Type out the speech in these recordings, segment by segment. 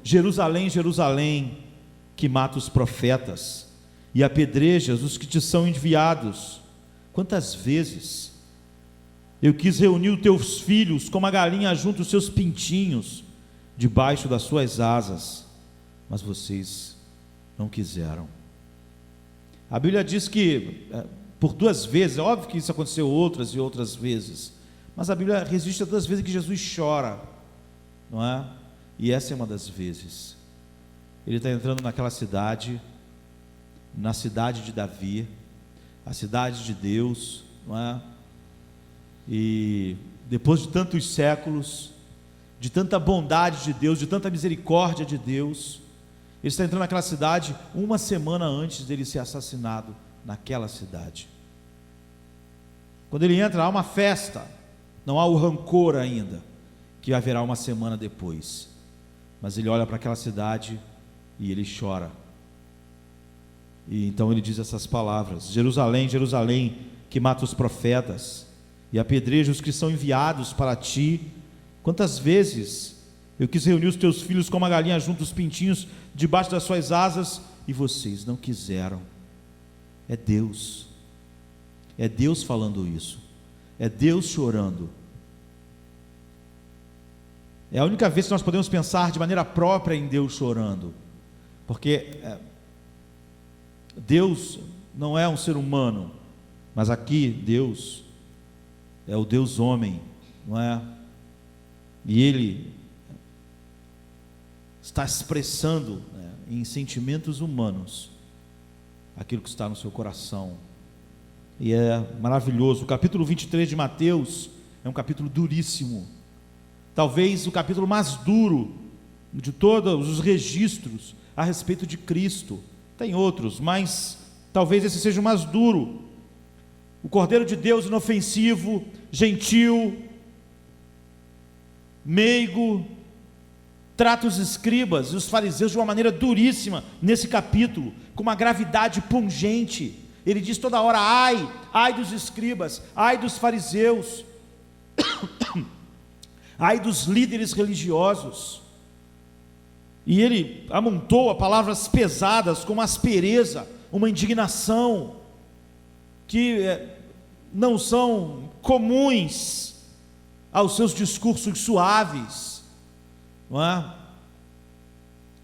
Jerusalém, Jerusalém, que mata os profetas e apedrejas os que te são enviados, quantas vezes eu quis reunir os teus filhos como a galinha junta os seus pintinhos debaixo das suas asas, mas vocês não quiseram. A Bíblia diz que por 2 vezes, é óbvio que isso aconteceu outras e outras vezes, mas a Bíblia registra 2 vezes que Jesus chora, não é? E essa é uma das vezes. Ele está entrando naquela cidade, na cidade de Davi, a cidade de Deus, não é? E depois de tantos séculos, de tanta bondade de Deus, de tanta misericórdia de Deus, ele está entrando naquela cidade 1 semana antes dele ser assassinado naquela cidade. Quando ele entra, há uma festa, não há o rancor ainda, que haverá 1 semana depois, mas ele olha para aquela cidade e ele chora, e então ele diz essas palavras: Jerusalém, Jerusalém, que mata os profetas e apedreja os que são enviados para ti, quantas vezes eu quis reunir os teus filhos como a galinha junta os pintinhos debaixo das suas asas, e vocês não quiseram. É Deus falando isso, é Deus chorando. É a única vez que nós podemos pensar de maneira própria em Deus chorando, porque Deus não é um ser humano, mas aqui Deus é o Deus homem, não é? E Ele está expressando, né, em sentimentos humanos aquilo que está no seu coração, e é maravilhoso. O capítulo 23 de Mateus é um capítulo duríssimo, talvez o capítulo mais duro de todos os registros a respeito de Cristo. Tem outros, mas talvez esse seja o mais duro. O Cordeiro de Deus, inofensivo, gentil, meigo, trata os escribas e os fariseus de uma maneira duríssima nesse capítulo, com uma gravidade pungente. Ele diz toda hora: ai dos escribas, ai dos fariseus, ai dos líderes religiosos. E ele amontoa palavras pesadas, com uma aspereza, uma indignação, que não são comuns aos seus discursos suaves, não é?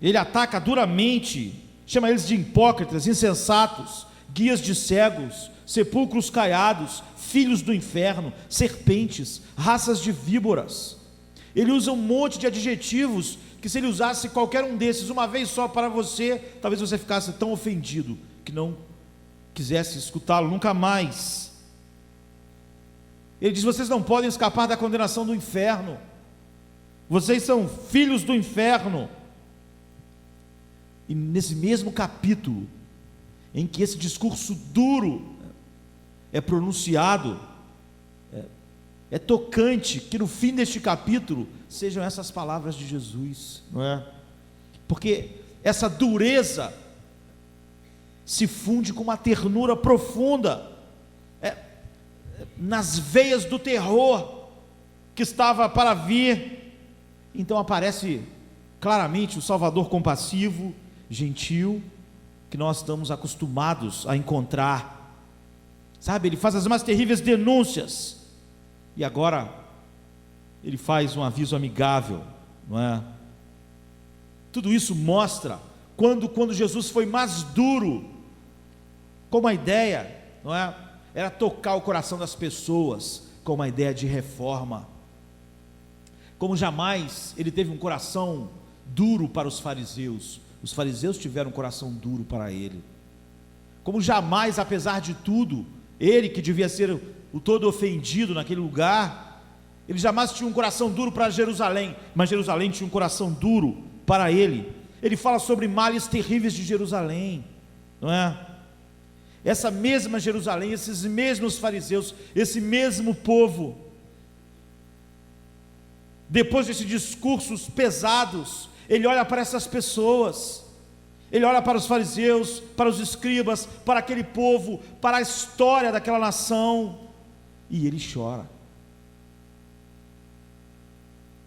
Ele ataca duramente, chama eles de hipócritas, insensatos, guias de cegos, sepulcros caiados, filhos do inferno, serpentes, raças de víboras. Ele usa um monte de adjetivos que, se ele usasse qualquer um desses uma vez só para você, talvez você ficasse tão ofendido que não quisesse escutá-lo nunca mais. Ele diz: vocês não podem escapar da condenação do inferno, vocês são filhos do inferno. E nesse mesmo capítulo em que esse discurso duro é pronunciado, é tocante que no fim deste capítulo sejam essas palavras de Jesus, não é? Porque essa dureza se funde com uma ternura profunda, nas veias do terror que estava para vir. Então aparece claramente o Salvador compassivo, gentil, que nós estamos acostumados a encontrar, sabe? Ele faz as mais terríveis denúncias, e agora ele faz um aviso amigável, não é? Tudo isso mostra quando Jesus foi mais duro, com uma ideia, não é? Era tocar o coração das pessoas com uma ideia de reforma. Como jamais ele teve um coração duro para os fariseus tiveram um coração duro para ele. Como jamais, apesar de tudo, ele, que devia ser o todo ofendido naquele lugar, ele jamais tinha um coração duro para Jerusalém, mas Jerusalém tinha um coração duro para ele. Ele fala sobre males terríveis de Jerusalém, não é? Essa mesma Jerusalém, esses mesmos fariseus, esse mesmo povo, depois desses discursos pesados, ele olha para essas pessoas, ele olha para os fariseus, para os escribas, para aquele povo, para a história daquela nação, e ele chora.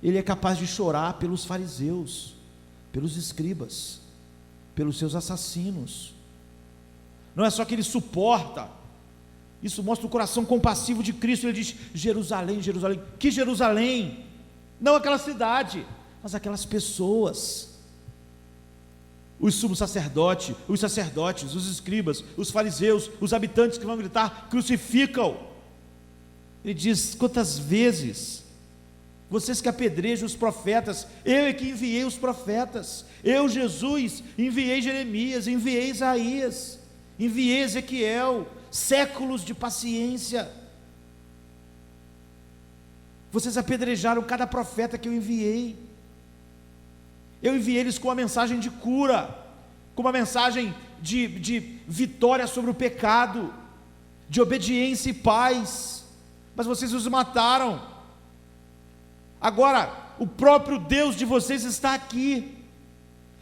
Ele é capaz de chorar pelos fariseus, pelos escribas, pelos seus assassinos. Não é só que ele suporta, isso mostra o coração compassivo de Cristo. Ele diz: Jerusalém, Jerusalém. Que Jerusalém? Não aquela cidade, mas aquelas pessoas. Os sumos sacerdotes, os escribas, os fariseus, os habitantes que vão gritar: crucificam. Ele diz: quantas vezes vocês que apedrejam os profetas, eu é que enviei os profetas, eu, Jesus, enviei Jeremias, enviei Isaías, enviei Ezequiel, séculos de paciência. Vocês apedrejaram cada profeta que eu enviei. Eu enviei eles com uma mensagem de cura, com uma mensagem de vitória sobre o pecado, de obediência e paz, mas vocês os mataram. Agora, o próprio Deus de vocês está aqui,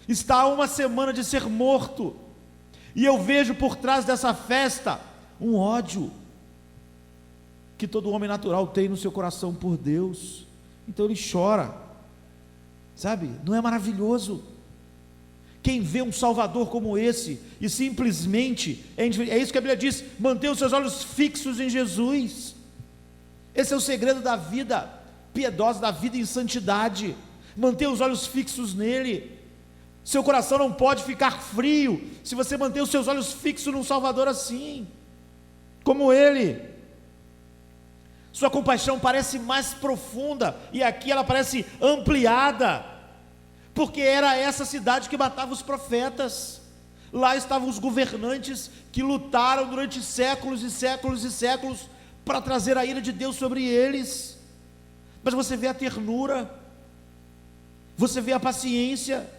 está há uma semana de ser morto, e eu vejo por trás dessa festa um ódio que todo homem natural tem no seu coração por Deus. Então ele chora, sabe? Não é maravilhoso? Quem vê um Salvador como esse e simplesmente, é isso que a Bíblia diz: mantenha os seus olhos fixos em Jesus. Esse é o segredo da vida piedosa, da vida em santidade. Mantenha os olhos fixos nele. Seu coração não pode ficar frio se você manter os seus olhos fixos num Salvador assim, como ele. Sua compaixão parece mais profunda, e aqui ela parece ampliada, porque era essa cidade que matava os profetas. Lá estavam os governantes que lutaram durante séculos e séculos e séculos para trazer a ira de Deus sobre eles. Mas você vê a ternura, você vê a paciência,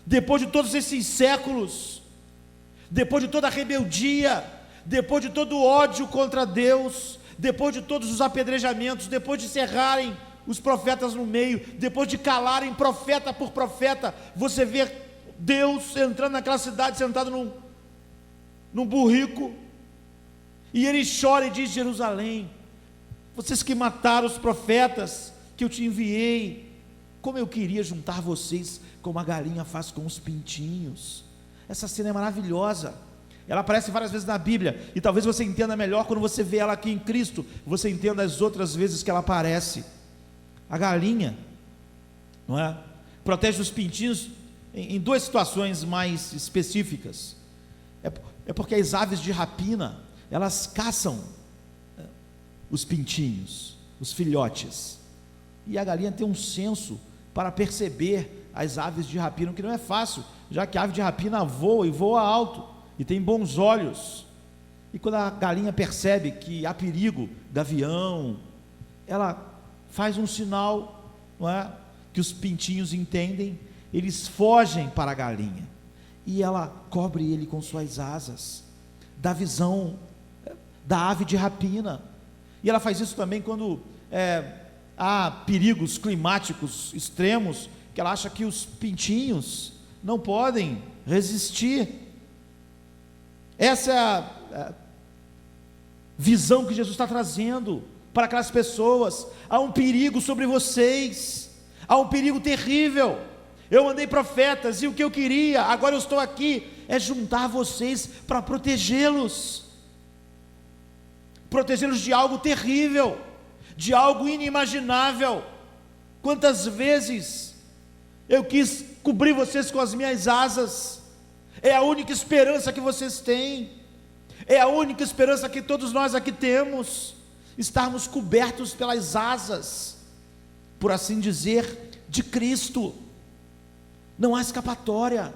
depois de todos esses séculos, depois de toda a rebeldia, depois de todo o ódio contra Deus, depois de todos os apedrejamentos, depois de cerrarem os profetas no meio, depois de calarem profeta por profeta, você vê Deus entrando naquela cidade, sentado num burrico, e ele chora e diz: Jerusalém, vocês que mataram os profetas que eu te enviei, como eu queria juntar vocês como a galinha faz com os pintinhos. Essa cena é maravilhosa, ela aparece várias vezes na Bíblia, e talvez você entenda melhor quando você vê ela aqui em Cristo, você entenda as outras vezes que ela aparece. A galinha, não é? Protege os pintinhos em duas situações mais específicas. É porque as aves de rapina, elas caçam os pintinhos, os filhotes, e a galinha tem um senso para perceber as aves de rapina, o que não é fácil, já que a ave de rapina voa e voa alto, e tem bons olhos, e quando a galinha percebe que há perigo, gavião, ela faz um sinal, não é? Que os pintinhos entendem, eles fogem para a galinha, e ela cobre ele com suas asas, dá visão da ave de rapina. E ela faz isso também quando há perigos climáticos extremos, que ela acha que os pintinhos não podem resistir. Essa é a visão que Jesus está trazendo para aquelas pessoas. Há um perigo sobre vocês, há um perigo terrível. Eu mandei profetas, e o que eu queria, agora eu estou aqui, é juntar vocês para protegê-los de algo terrível, de algo inimaginável. Quantas vezes eu quis cobrir vocês com as minhas asas, é a única esperança que vocês têm, é a única esperança que todos nós aqui temos, estarmos cobertos pelas asas, por assim dizer, de Cristo. Não há escapatória,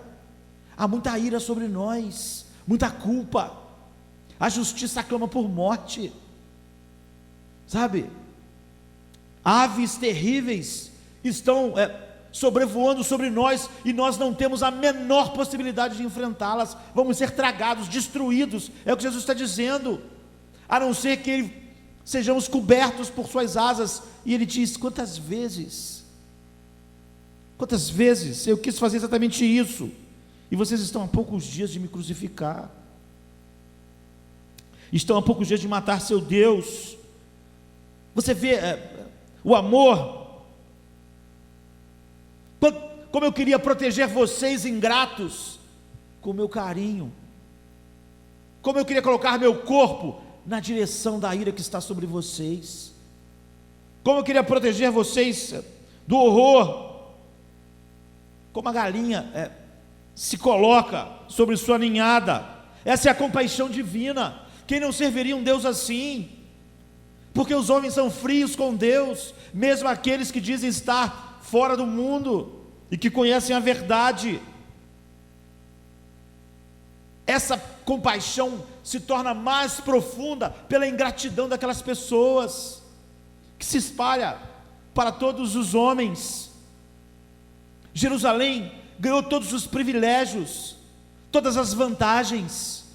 há muita ira sobre nós, muita culpa, a justiça clama por morte, sabe? Aves terríveis estão sobrevoando sobre nós, e nós não temos a menor possibilidade de enfrentá-las. Vamos ser tragados, destruídos, é o que Jesus está dizendo, a não ser que sejamos cobertos por suas asas. E ele diz: quantas vezes eu quis fazer exatamente isso, e vocês estão a poucos dias de me crucificar, estão a poucos dias de matar seu Deus. Você vê o amor, como eu queria proteger vocês ingratos com meu carinho, como eu queria colocar meu corpo na direção da ira que está sobre vocês, como eu queria proteger vocês do horror, como a galinha se coloca sobre sua ninhada. Essa é a compaixão divina. Quem não serviria um Deus assim? Porque os homens são frios com Deus, mesmo aqueles que dizem estar fora do mundo e que conhecem a verdade. Essa compaixão se torna mais profunda pela ingratidão daquelas pessoas, que se espalha para todos os homens. Jerusalém ganhou todos os privilégios, todas as vantagens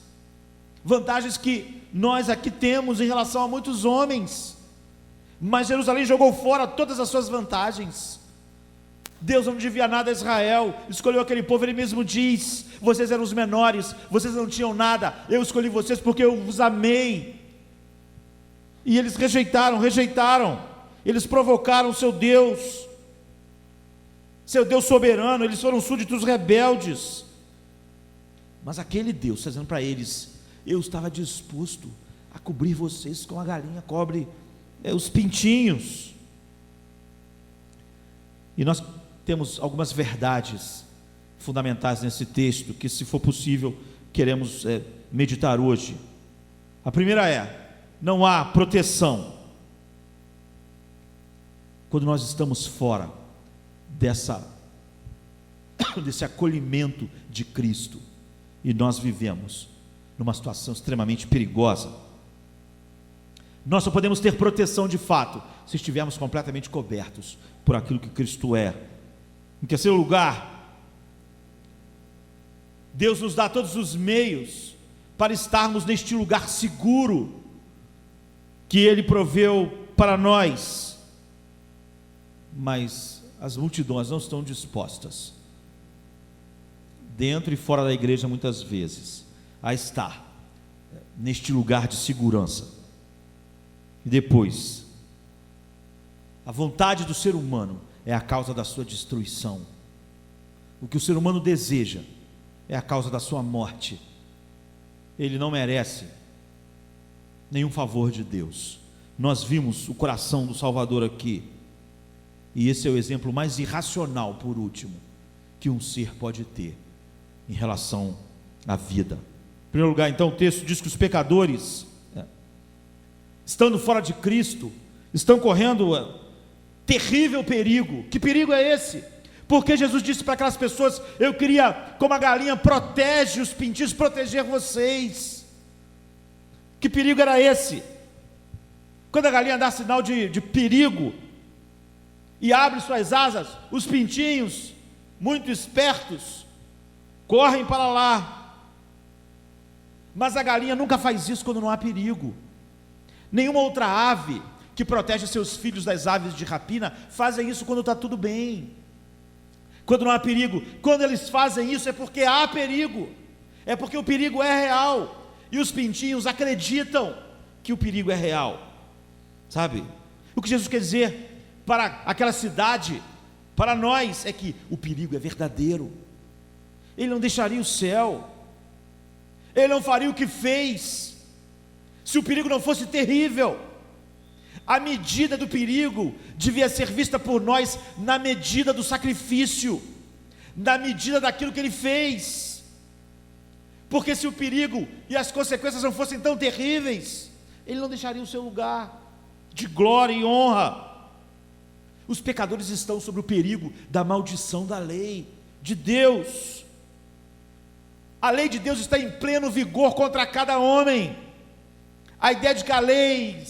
que nós aqui temos em relação a muitos homens, mas Jerusalém jogou fora todas as suas vantagens. Deus não devia nada a Israel, escolheu aquele povo. Ele mesmo diz: vocês eram os menores, vocês não tinham nada, eu escolhi vocês porque eu vos amei. E eles rejeitaram, eles provocaram seu Deus soberano, eles foram súditos rebeldes. Mas aquele Deus está dizendo para eles: eu estava disposto a cobrir vocês como a galinha cobre os pintinhos. E nós temos algumas verdades fundamentais nesse texto, que, se for possível, queremos meditar hoje. A primeira não há proteção quando nós estamos fora desse acolhimento de Cristo, e nós vivemos numa situação extremamente perigosa. Nós só podemos ter proteção de fato se estivermos completamente cobertos por aquilo que Cristo é. Em terceiro lugar, Deus nos dá todos os meios para estarmos neste lugar seguro que Ele proveu para nós, mas as multidões não estão dispostas, dentro e fora da igreja muitas vezes, a estar neste lugar de segurança. E depois, a vontade do ser humano é a causa da sua destruição. O que o ser humano deseja é a causa da sua morte. Ele não merece nenhum favor de Deus. Nós vimos o coração do Salvador aqui, e esse é o exemplo mais irracional, por último, que um ser pode ter em relação à vida. Em primeiro lugar, então, o texto diz que os pecadores, estando fora de Cristo, estão correndo terrível perigo. Que perigo é esse? Porque Jesus disse para aquelas pessoas: eu queria, como a galinha protege os pintinhos, proteger vocês. Que perigo era esse? Quando a galinha dá sinal de perigo e abre suas asas, os pintinhos, muito espertos, correm para lá. Mas a galinha nunca faz isso quando não há perigo. Nenhuma outra ave que protege seus filhos das aves de rapina fazem isso quando está tudo bem, quando não há perigo. Quando eles fazem isso é porque há perigo, é porque o perigo é real, e os pintinhos acreditam que o perigo é real. Sabe, o que Jesus quer dizer para aquela cidade, para nós, é que o perigo é verdadeiro. Ele não deixaria o céu, Ele não faria o que fez se o perigo não fosse terrível. A medida do perigo devia ser vista por nós na medida do sacrifício, na medida daquilo que Ele fez. Porque se o perigo e as consequências não fossem tão terríveis, Ele não deixaria o seu lugar de glória e honra. Os pecadores estão sob o perigo da maldição da lei de Deus. A lei de Deus está em pleno vigor contra cada homem. A ideia de que a lei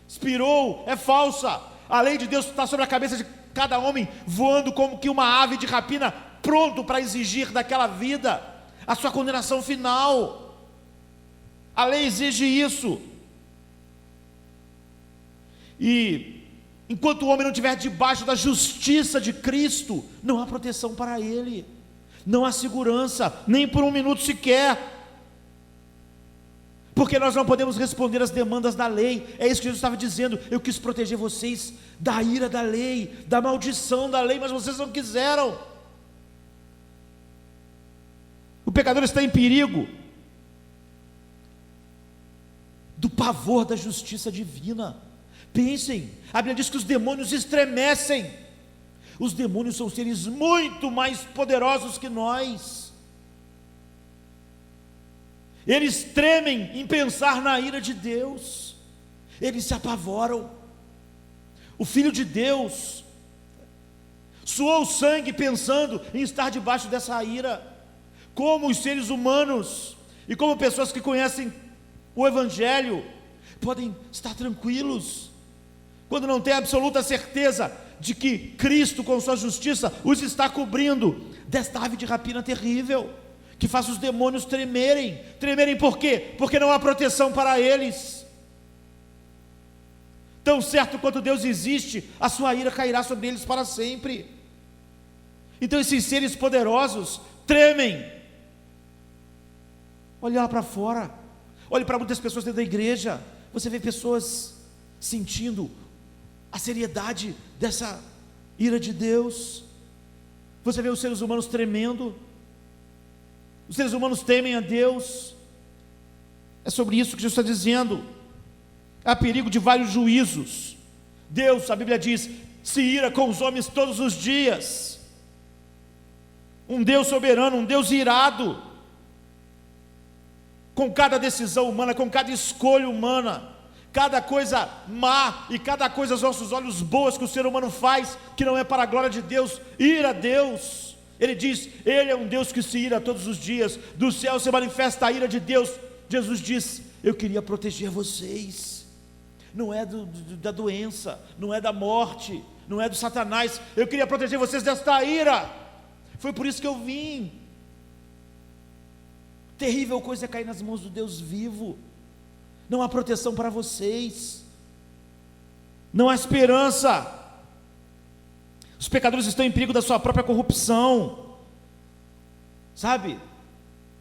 expirou é falsa. A lei de Deus está sobre a cabeça de cada homem, voando como que uma ave de rapina, pronto para exigir daquela vida a sua condenação final. A lei exige isso. E enquanto o homem não estiver debaixo da justiça de Cristo, não há proteção para ele, não há segurança, nem por um minuto sequer, porque nós não podemos responder às demandas da lei. É isso que Jesus estava dizendo: eu quis proteger vocês da ira da lei, da maldição da lei, mas vocês não quiseram. pecador está em perigo do pavor da justiça divina. Pensem, a Bíblia diz que os demônios estremecem. Os demônios são seres muito mais poderosos que nós. Eles tremem em pensar na ira de Deus. Eles se apavoram. O Filho de Deus suou sangue pensando em estar debaixo dessa ira. Como os seres humanos e como pessoas que conhecem o Evangelho podem estar tranquilos quando não têm absoluta certeza de que Cristo, com sua justiça, os está cobrindo desta ave de rapina terrível, que faz os demônios tremerem. Tremerem por quê? Porque não há proteção para eles. Tão certo quanto Deus existe, a sua ira cairá sobre eles para sempre. Então esses seres poderosos tremem. Olhe lá para fora, olhe para muitas pessoas dentro da igreja, você vê pessoas sentindo a seriedade dessa ira de Deus. Você vê os seres humanos tremendo. Os seres humanos temem a Deus. É sobre isso que Jesus está dizendo. Há perigo de vários juízos. Deus, a Bíblia diz, se ira com os homens todos os dias. Um Deus soberano, um Deus irado com cada decisão humana, com cada escolha humana, cada coisa má e cada coisa aos nossos olhos boas que o ser humano faz, que não é para a glória de Deus, ira a Deus. Ele diz, Ele é um Deus que se ira todos os dias, do céu se manifesta a ira de Deus. Jesus diz, eu queria proteger vocês, não é da doença, não é da morte, não é do Satanás, eu queria proteger vocês desta ira, foi por isso que eu vim. Terrível coisa é cair nas mãos do Deus vivo. Não há proteção para vocês, não há esperança. Os pecadores estão em perigo da sua própria corrupção, sabe,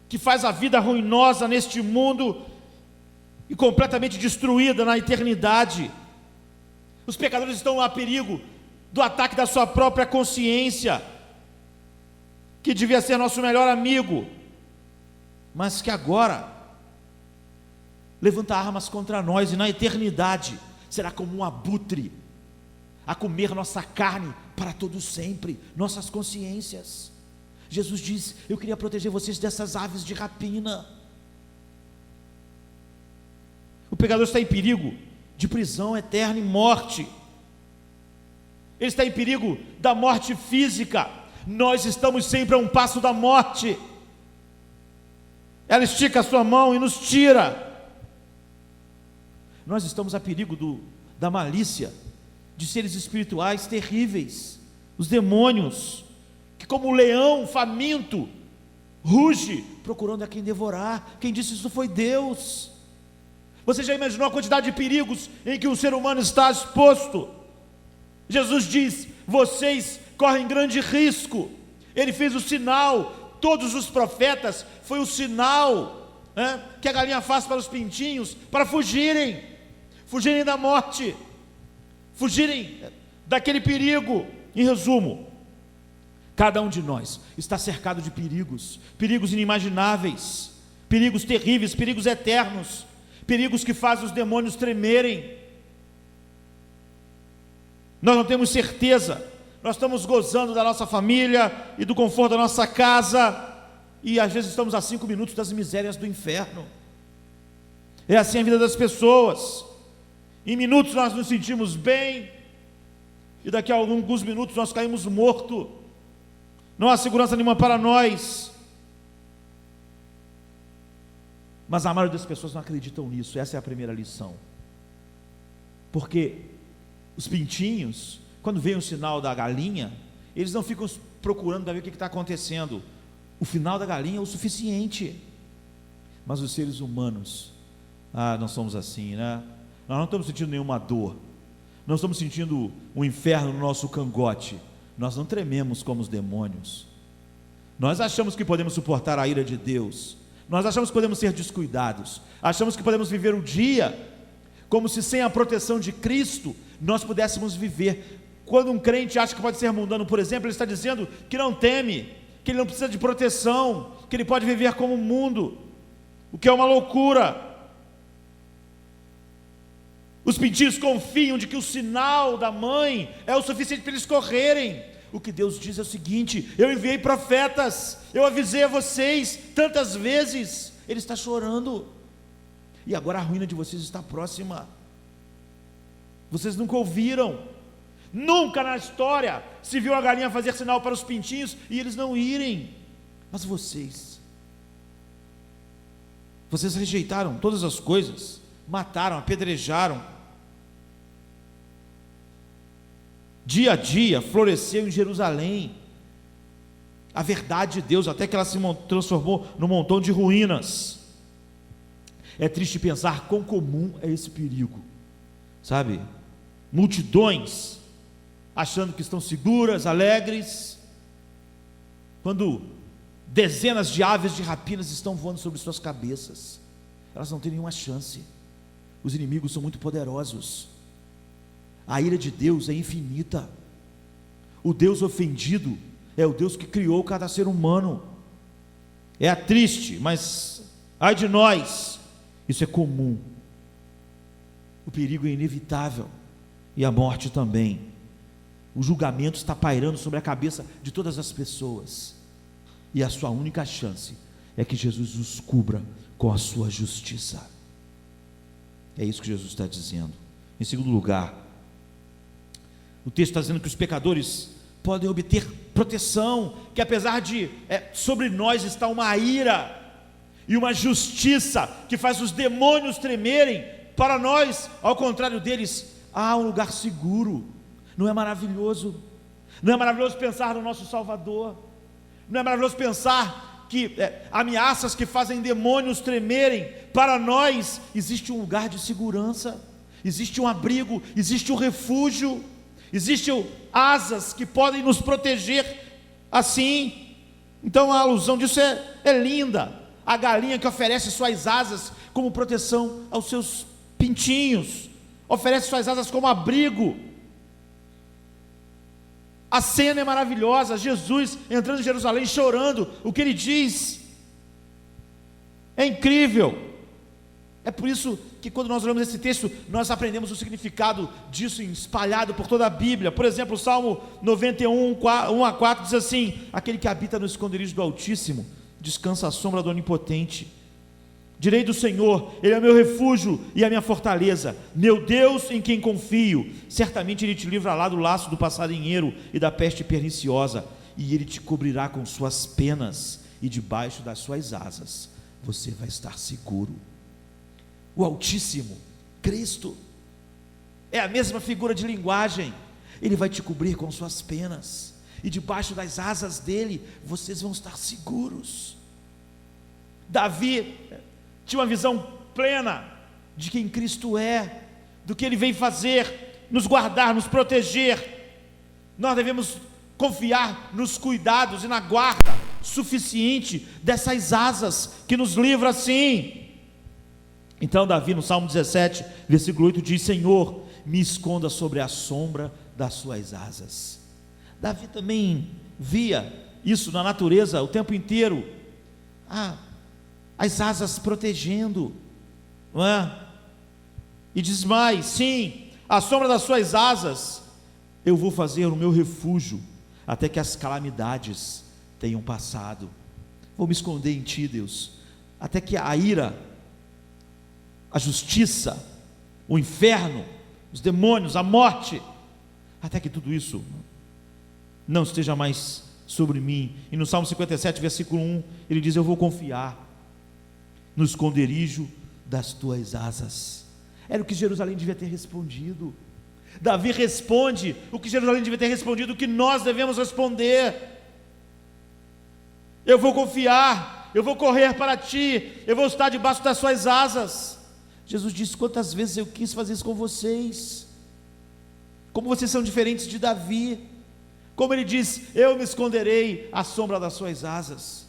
que faz a vida ruinosa neste mundo e completamente destruída na eternidade. Os pecadores estão a perigo do ataque da sua própria consciência, que devia ser nosso melhor amigo, mas que agora levanta armas contra nós, e na eternidade será como um abutre a comer nossa carne para todo sempre, nossas consciências. Jesus diz, eu queria proteger vocês dessas aves de rapina. O pecador está em perigo de prisão eterna e morte. Ele está em perigo da morte física. Nós estamos sempre a um passo da morte. Ela estica a sua mão e nos tira. Nós estamos a perigo da malícia de seres espirituais terríveis, os demônios, que como um leão faminto, ruge, procurando a quem devorar. Quem disse isso foi Deus. Você já imaginou a quantidade de perigos em que o ser humano está exposto? Jesus diz, vocês correm grande risco. Ele fez o sinal, todos os profetas, foi o sinal, que a galinha faz para os pintinhos, para fugirem da morte, fugirem daquele perigo. Em resumo, cada um de nós está cercado de perigos, perigos inimagináveis, perigos terríveis, perigos eternos, perigos que fazem os demônios tremerem. Nós não temos certeza, nós estamos gozando da nossa família e do conforto da nossa casa, e às vezes estamos a 5 minutos das misérias do inferno. É assim a vida das pessoas. Em minutos nós nos sentimos bem, e daqui a alguns minutos nós caímos mortos. Não há segurança nenhuma para nós. Mas a maioria das pessoas não acreditam nisso. Essa é a primeira lição. Porque os pintinhos, quando vem o sinal da galinha, eles não ficam procurando para ver o que está acontecendo. O final da galinha é o suficiente. Mas os seres humanos, não somos assim, né? Nós não estamos sentindo nenhuma dor, não estamos sentindo um inferno no nosso cangote, nós não trememos como os demônios. Nós achamos que podemos suportar a ira de Deus, nós achamos que podemos ser descuidados, achamos que podemos viver o dia como se sem a proteção de Cristo nós pudéssemos viver. Quando um crente acha que pode ser mundano, por exemplo, ele está dizendo que não teme, que ele não precisa de proteção, que ele pode viver como o mundo, o que é uma loucura. Os pintinhos confiam de que o sinal da mãe é o suficiente para eles correrem. O que Deus diz é o seguinte: eu enviei profetas, eu avisei a vocês tantas vezes. Ele está chorando, e agora a ruína de vocês está próxima. Vocês nunca ouviram, nunca na história se viu a galinha fazer sinal para os pintinhos e eles não irem. Mas vocês rejeitaram todas as coisas, mataram, apedrejaram. Dia a dia floresceu em Jerusalém a verdade de Deus, até que ela se transformou num montão de ruínas. É triste pensar quão comum é esse perigo, sabe? Multidões achando que estão seguras, alegres, quando dezenas de aves de rapinas estão voando sobre suas cabeças. Elas não têm nenhuma chance. Os inimigos são muito poderosos. A ira de Deus é infinita. O Deus ofendido é o Deus que criou cada ser humano. É triste, mas ai de nós, isso é comum. O perigo é inevitável, e a morte também. O julgamento está pairando sobre a cabeça de todas as pessoas, e a sua única chance é que Jesus os cubra com a sua justiça. É isso que Jesus está dizendo. Em segundo lugar, o texto está dizendo que os pecadores podem obter proteção, que apesar de sobre nós está uma ira e uma justiça que faz os demônios tremerem, para nós, ao contrário deles, há um lugar seguro. Não é maravilhoso? Não é maravilhoso pensar no nosso Salvador? Não é maravilhoso pensar que ameaças que fazem demônios tremerem, para nós existe um lugar de segurança, existe um abrigo, existe um refúgio, existem asas que podem nos proteger assim. Então a alusão disso é linda. A galinha que oferece suas asas como proteção aos seus pintinhos, oferece suas asas como abrigo. A cena é maravilhosa, Jesus entrando em Jerusalém chorando, o que ele diz é incrível. É por isso que quando nós olhamos esse texto, nós aprendemos o significado disso espalhado por toda a Bíblia. Por exemplo, o Salmo 91, 1 a 4 diz assim: aquele que habita no esconderijo do Altíssimo descansa à sombra do Onipotente. Direi do Senhor, Ele é meu refúgio e a minha fortaleza, meu Deus em quem confio. Certamente Ele te livrará do laço do passarinheiro e da peste perniciosa, e Ele te cobrirá com suas penas, e debaixo das suas asas você vai estar seguro. O Altíssimo, Cristo, é a mesma figura de linguagem. Ele vai te cobrir com suas penas, e debaixo das asas dele vocês vão estar seguros. Davi tinha uma visão plena de quem Cristo é, do que Ele vem fazer, nos guardar, nos proteger. Nós devemos confiar nos cuidados e na guarda suficiente dessas asas que nos livra assim. Então Davi, no Salmo 17, versículo 8, diz: Senhor, me esconda sobre a sombra das suas asas. Davi também via isso na natureza o tempo inteiro, as asas protegendo, não é? E diz mais: sim, à sombra das suas asas eu vou fazer o meu refúgio, até que as calamidades tenham passado. Vou me esconder em ti, Deus, até que a ira, a justiça, o inferno, os demônios, a morte, até que tudo isso não esteja mais sobre mim. E no Salmo 57, versículo 1, ele diz: eu vou confiar no esconderijo das tuas asas. Era o que Jerusalém devia ter respondido. Davi responde o que Jerusalém devia ter respondido, o que nós devemos responder: eu vou confiar, eu vou correr para ti, eu vou estar debaixo das suas asas. Jesus disse: quantas vezes eu quis fazer isso com vocês, como vocês são diferentes de Davi. Como ele diz: eu me esconderei à sombra das suas asas,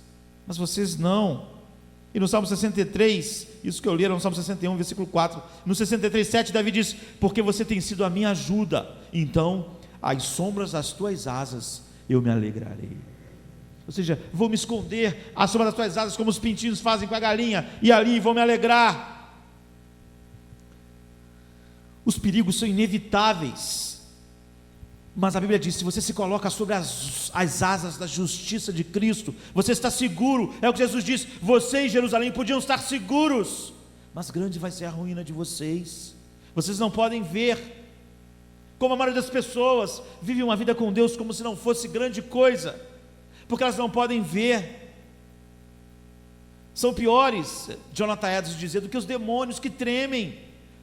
mas vocês não. E no Salmo 63, isso que eu li era no Salmo 61, versículo 4, no 63, 7, Davi diz: porque você tem sido a minha ajuda, então às sombras das tuas asas eu me alegrarei. Ou seja, vou me esconder à sombra das tuas asas, como os pintinhos fazem com a galinha, e ali vou me alegrar. Os perigos são inevitáveis, mas a Bíblia diz: se você se coloca sobre as asas da justiça de Cristo, você está seguro. É o que Jesus diz: vocês em Jerusalém podiam estar seguros, mas grande vai ser a ruína de vocês. Vocês não podem ver. Como a maioria das pessoas vive uma vida com Deus como se não fosse grande coisa, porque elas não podem ver. São piores, Jonathan Edwards dizia, do que os demônios que tremem,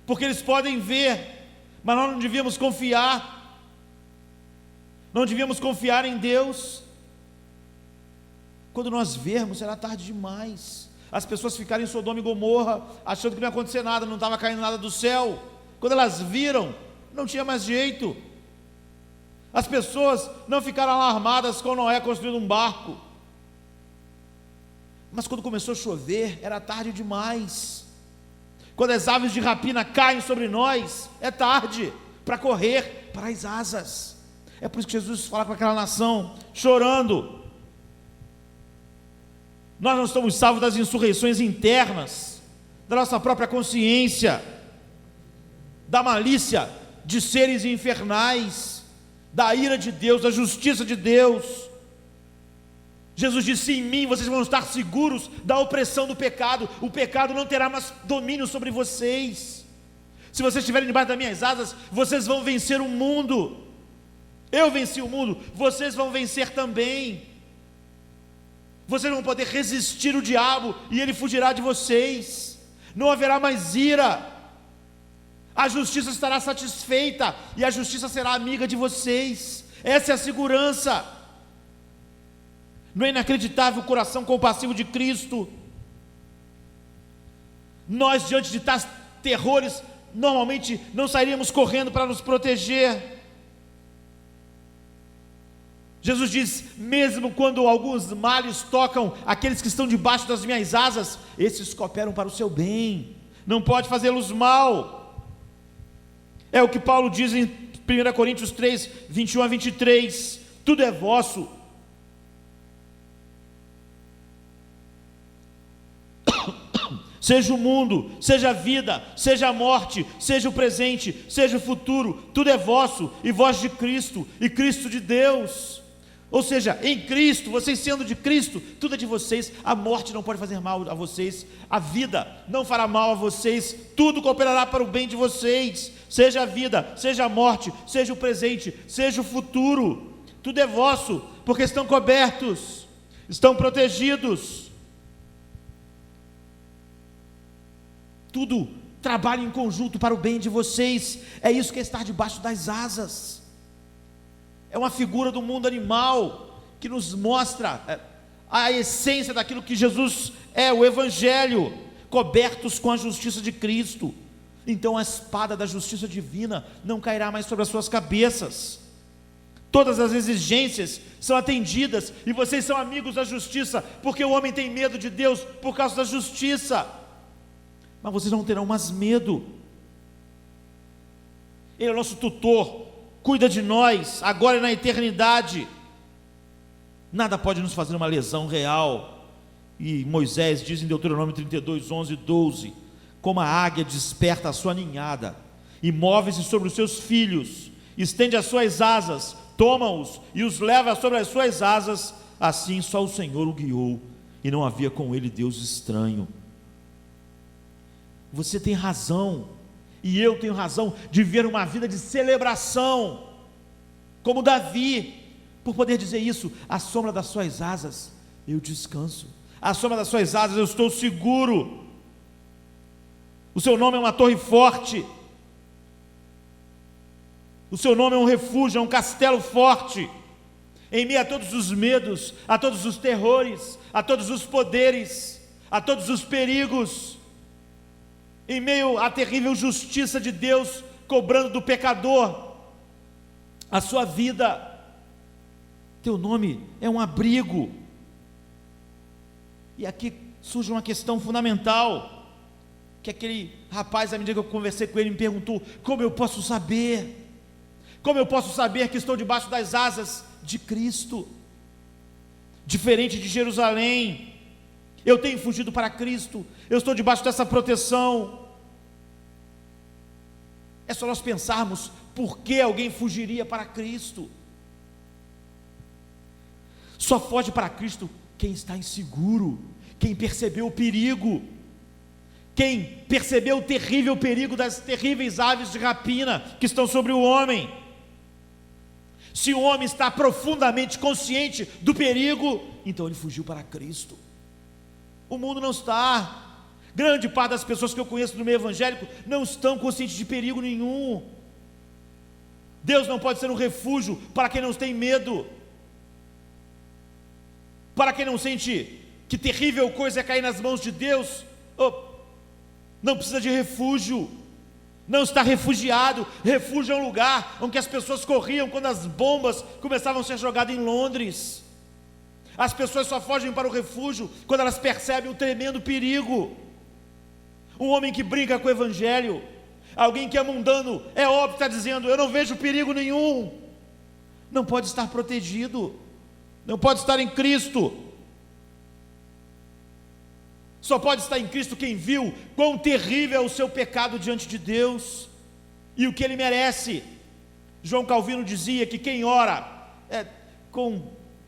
porque eles podem ver, mas nós não devíamos confiar. Não devíamos confiar em Deus. Quando nós vermos, será tarde demais. As pessoas ficarem em Sodoma e Gomorra, achando que não ia acontecer nada, não estava caindo nada do céu. Quando elas viram, não tinha mais jeito. As pessoas não ficaram alarmadas com Noé construindo um barco, mas quando começou a chover, era tarde demais. Quando as aves de rapina caem sobre nós, é tarde para correr para as asas. É por isso que Jesus fala com aquela nação, chorando: nós não estamos salvos das insurreições internas, da nossa própria consciência, da malícia de seres infernais, da ira de Deus, da justiça de Deus. Jesus disse: em mim vocês vão estar seguros da opressão do pecado. O pecado não terá mais domínio sobre vocês. Se vocês estiverem debaixo das minhas asas, vocês vão vencer o mundo. Eu venci o mundo, vocês vão vencer também. Vocês vão poder resistir o diabo e ele fugirá de vocês. Não haverá mais ira. A justiça estará satisfeita e a justiça será amiga de vocês. Essa é a segurança. Não é inacreditável o coração compassivo de Cristo? Nós, diante de tais terrores, normalmente não sairíamos correndo para nos proteger. Jesus diz: mesmo quando alguns males tocam aqueles que estão debaixo das minhas asas, esses cooperam para o seu bem, não pode fazê-los mal. É o que Paulo diz em 1 Coríntios 3, 21 a 23, tudo é vosso. Seja o mundo, seja a vida, seja a morte, seja o presente, seja o futuro, tudo é vosso, e vós de Cristo, e Cristo de Deus. Ou seja, em Cristo, vocês sendo de Cristo, tudo é de vocês. A morte não pode fazer mal a vocês, a vida não fará mal a vocês, tudo cooperará para o bem de vocês, seja a vida, seja a morte, seja o presente, seja o futuro, tudo é vosso, porque estão cobertos, estão protegidos. Tudo trabalha em conjunto para o bem de vocês. É isso que é estar debaixo das asas. É uma figura do mundo animal que nos mostra a essência daquilo que Jesus é, o Evangelho, cobertos com a justiça de Cristo. Então a espada da justiça divina não cairá mais sobre as suas cabeças. Todas as exigências são atendidas, e vocês são amigos da justiça, porque o homem tem medo de Deus por causa da justiça. Mas vocês não terão mais medo. Ele é o nosso tutor, cuida de nós, agora e na eternidade. Nada pode nos fazer uma lesão real. E Moisés diz em Deuteronômio 32, 11 e 12: como a águia desperta a sua ninhada, e move-se sobre os seus filhos, estende as suas asas, toma-os e os leva sobre as suas asas, assim só o Senhor o guiou, e não havia com ele Deus estranho. Você tem razão, e eu tenho razão, de viver uma vida de celebração, como Davi, por poder dizer isso: à sombra das suas asas eu descanso, à sombra das suas asas eu estou seguro. O seu nome é uma torre forte, o seu nome é um refúgio, é um castelo forte, em meio a todos os medos, a todos os terrores, a todos os poderes, a todos os perigos, em meio à terrível justiça de Deus, cobrando do pecador a sua vida. Teu nome é um abrigo. E aqui surge uma questão fundamental, que aquele rapaz, à medida que eu conversei com ele, me perguntou: como eu posso saber? Como eu posso saber que estou debaixo das asas de Cristo? diferente de Jerusalém. Eu tenho fugido para Cristo, eu estou debaixo dessa proteção. É só nós pensarmos por que alguém fugiria para Cristo. Só foge para Cristo quem está inseguro, quem percebeu o perigo, quem percebeu o terrível perigo das terríveis aves de rapina que estão sobre o homem. Se o homem está profundamente consciente do perigo, então ele fugiu para Cristo. O mundo não está. Grande parte das pessoas que eu conheço no meio evangélico não estão conscientes de perigo nenhum. Deus não pode ser um refúgio para quem não tem medo, para quem não sente que terrível coisa é cair nas mãos de Deus. Não precisa de refúgio, não está refugiado. Refúgio é um lugar onde as pessoas corriam quando as bombas começavam a ser jogadas em Londres. As pessoas só fogem para o refúgio quando elas percebem o tremendo perigo. Um homem que brinca com o evangelho, alguém que é mundano, é óbvio que está dizendo: eu não vejo perigo nenhum. Não pode estar protegido, não pode estar em Cristo. Só pode estar em Cristo quem viu quão terrível é o seu pecado diante de Deus e o que ele merece. João Calvino dizia que quem ora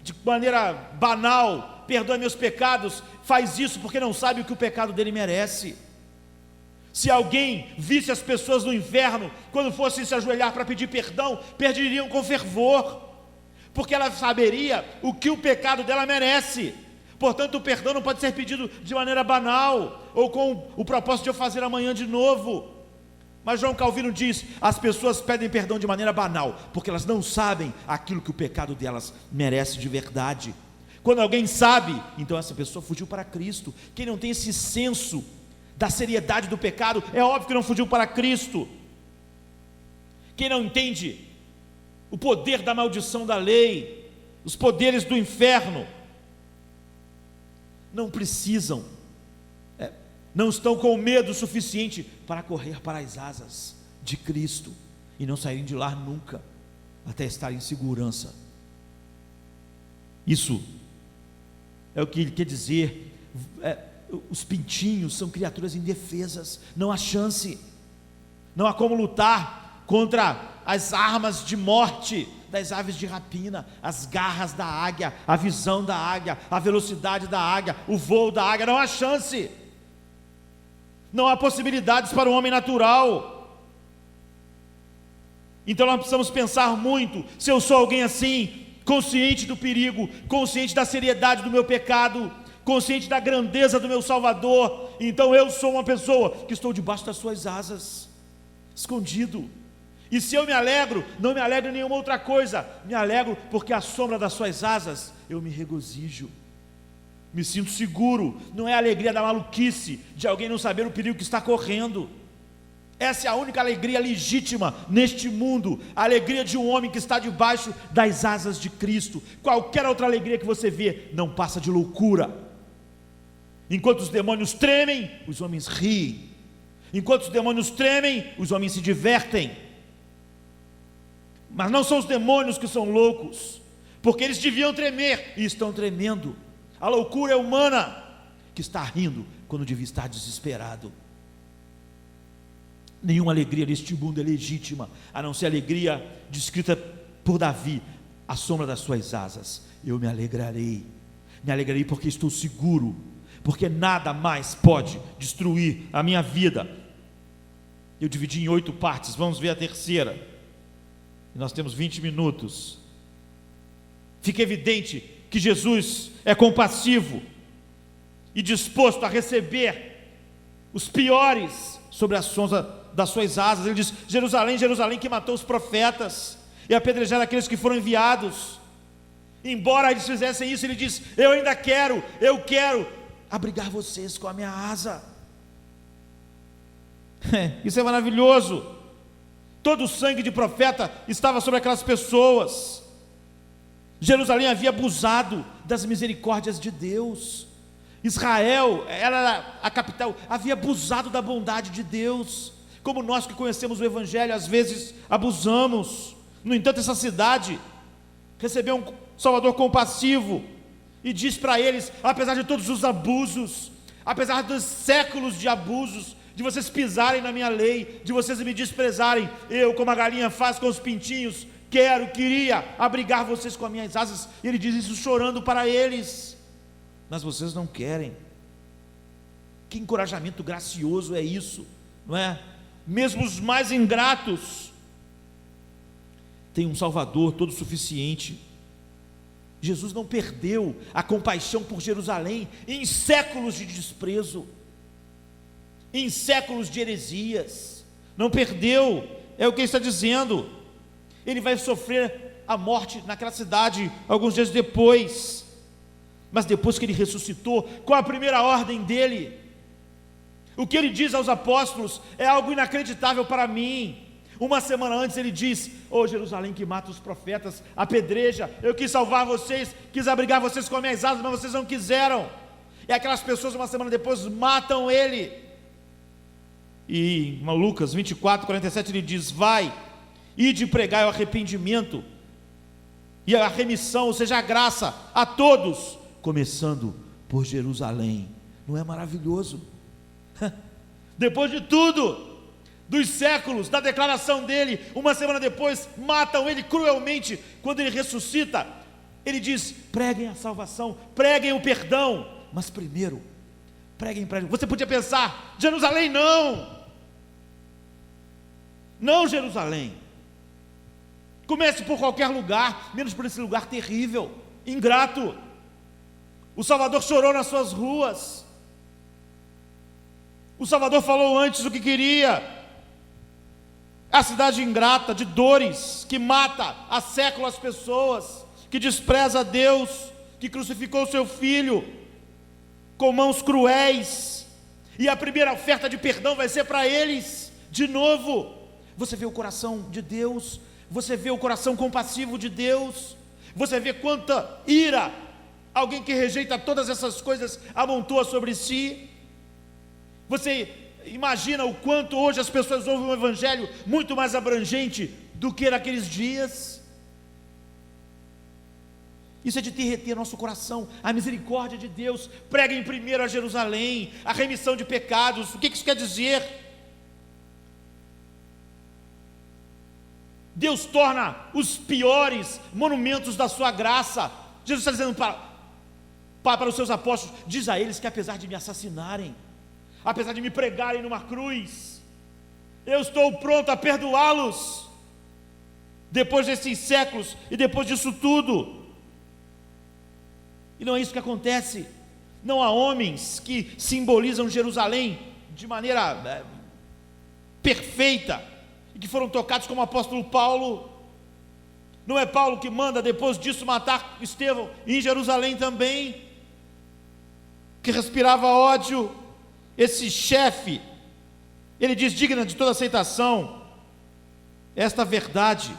de maneira banal, perdoa meus pecados, faz isso porque não sabe o que o pecado dele merece. Se alguém visse as pessoas no inferno, quando fossem se ajoelhar para pedir perdão, pediriam com fervor, porque ela saberia o que o pecado dela merece. Portanto, o perdão não pode ser pedido de maneira banal, ou com o propósito de eu fazer amanhã de novo. Mas João Calvino diz: as pessoas pedem perdão de maneira banal, porque elas não sabem aquilo que o pecado delas merece de verdade. Quando alguém sabe, então essa pessoa fugiu para Cristo. Quem não tem esse senso da seriedade do pecado, é óbvio que não fugiu para Cristo. Quem não entende o poder da maldição da lei, os poderes do inferno, não precisam, não estão com medo suficiente para correr para as asas de Cristo e não saírem de lá nunca, até estarem em segurança. Isso é o que ele quer dizer. Os pintinhos são criaturas indefesas, não há chance, não há como lutar contra as armas de morte das aves de rapina, as garras da águia, a visão da águia, a velocidade da águia, o voo da águia. Não há chance, não há possibilidades para o homem natural. Então nós precisamos pensar muito. Se eu sou alguém assim, consciente do perigo, consciente da seriedade do meu pecado, consciente da grandeza do meu Salvador, então eu sou uma pessoa que estou debaixo das suas asas, escondido. E se eu me alegro, não me alegro em nenhuma outra coisa, me alegro porque à sombra das suas asas eu me regozijo, me sinto seguro. Não é a alegria da maluquice de alguém não saber o perigo que está correndo. Essa é a única alegria legítima neste mundo, a alegria de um homem que está debaixo das asas de Cristo. Qualquer outra alegria que você vê não passa de loucura. Enquanto os demônios tremem, os homens riem. Enquanto os demônios tremem, os homens se divertem. Mas não são os demônios que são loucos, porque eles deviam tremer e estão tremendo. A loucura é humana, que está rindo quando devia estar desesperado. Nenhuma alegria neste mundo é legítima, a não ser a alegria descrita por Davi: à sombra das suas asas eu me alegrarei porque estou seguro, porque nada mais pode destruir a minha vida. Eu dividi em 8 partes, vamos ver a terceira. Nós temos 20 minutos. Fica evidente que Jesus é compassivo e disposto a receber os piores sobre a sombra das suas asas. Ele diz: Jerusalém, Jerusalém, que matou os profetas e apedrejaram aqueles que foram enviados. Embora eles fizessem isso, ele diz: eu quero abrigar vocês com a minha asa. Isso é maravilhoso. Todo o sangue de profeta estava sobre aquelas pessoas. Jerusalém havia abusado das misericórdias de Deus. Israel era a capital, havia abusado da bondade de Deus, como nós que conhecemos o Evangelho às vezes abusamos. No entanto, essa cidade recebeu um Salvador compassivo, e diz para eles: apesar de todos os abusos, apesar dos séculos de abusos, de vocês pisarem na minha lei, de vocês me desprezarem, eu, como a galinha faz com os pintinhos, queria abrigar vocês com as minhas asas. E ele diz isso chorando para eles, mas vocês não querem. Que encorajamento gracioso é isso, não é? Mesmo os mais ingratos têm um Salvador todo suficiente. Jesus não perdeu a compaixão por Jerusalém em séculos de desprezo, em séculos de heresias. Não perdeu, é o que ele está dizendo. Ele vai sofrer a morte naquela cidade alguns dias depois, mas depois que ele ressuscitou, com a primeira ordem dele, o que ele diz aos apóstolos é algo inacreditável para mim. Uma semana antes ele diz: ô Jerusalém que mata os profetas, apedreja, eu quis salvar vocês, quis abrigar vocês com as minhas asas, mas vocês não quiseram. E aquelas pessoas uma semana depois matam ele. E em Lucas 24:47 ele diz: vai, ide pregai o arrependimento e a remissão, ou seja, a graça a todos, começando por Jerusalém. Não é maravilhoso? Depois de tudo, dos séculos, da declaração dele, uma semana depois, matam ele cruelmente. Quando ele ressuscita, ele diz: preguem a salvação, preguem o perdão, mas primeiro, preguem para ele. Você podia pensar: Jerusalém não Jerusalém, comece por qualquer lugar, menos por esse lugar terrível, ingrato. O Salvador chorou nas suas ruas, o Salvador falou antes o que queria. A cidade ingrata, de dores, que mata há séculos as pessoas, que despreza a Deus, que crucificou o seu filho com mãos cruéis, e a primeira oferta de perdão vai ser para eles. De novo, você vê o coração de Deus, você vê o coração compassivo de Deus, você vê quanta ira alguém que rejeita todas essas coisas amontoa sobre si. Você imagina o quanto hoje as pessoas ouvem um evangelho muito mais abrangente do que naqueles dias. Isso é de derreter nosso coração, a misericórdia de Deus. Preguem primeiro a Jerusalém, a remissão de pecados. O que isso quer dizer? Deus torna os piores monumentos da sua graça. Jesus está dizendo para os seus apóstolos: diz a eles que apesar de me assassinarem, apesar de me pregarem numa cruz, eu estou pronto a perdoá-los, depois desses séculos e depois disso tudo. E não é isso que acontece. Não há homens que simbolizam Jerusalém de maneira perfeita e que foram tocados como o apóstolo Paulo. Não é Paulo que manda depois disso matar Estevão em Jerusalém também, que respirava ódio. Esse chefe, ele diz: digna de toda aceitação esta verdade,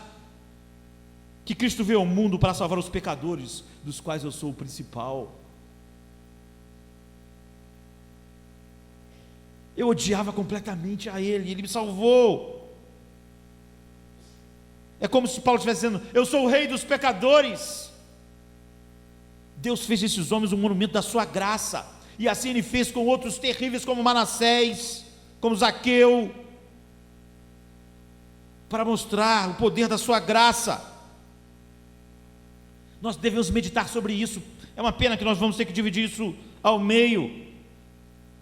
que Cristo veio ao mundo para salvar os pecadores, dos quais eu sou o principal. Eu odiava completamente a ele me salvou. É como se Paulo estivesse dizendo: eu sou o rei dos pecadores. Deus fez esses homens um monumento da sua graça, e assim ele fez com outros terríveis como Manassés, como Zaqueu, para mostrar o poder da sua graça. Nós devemos meditar sobre isso. É uma pena que nós vamos ter que dividir isso ao meio.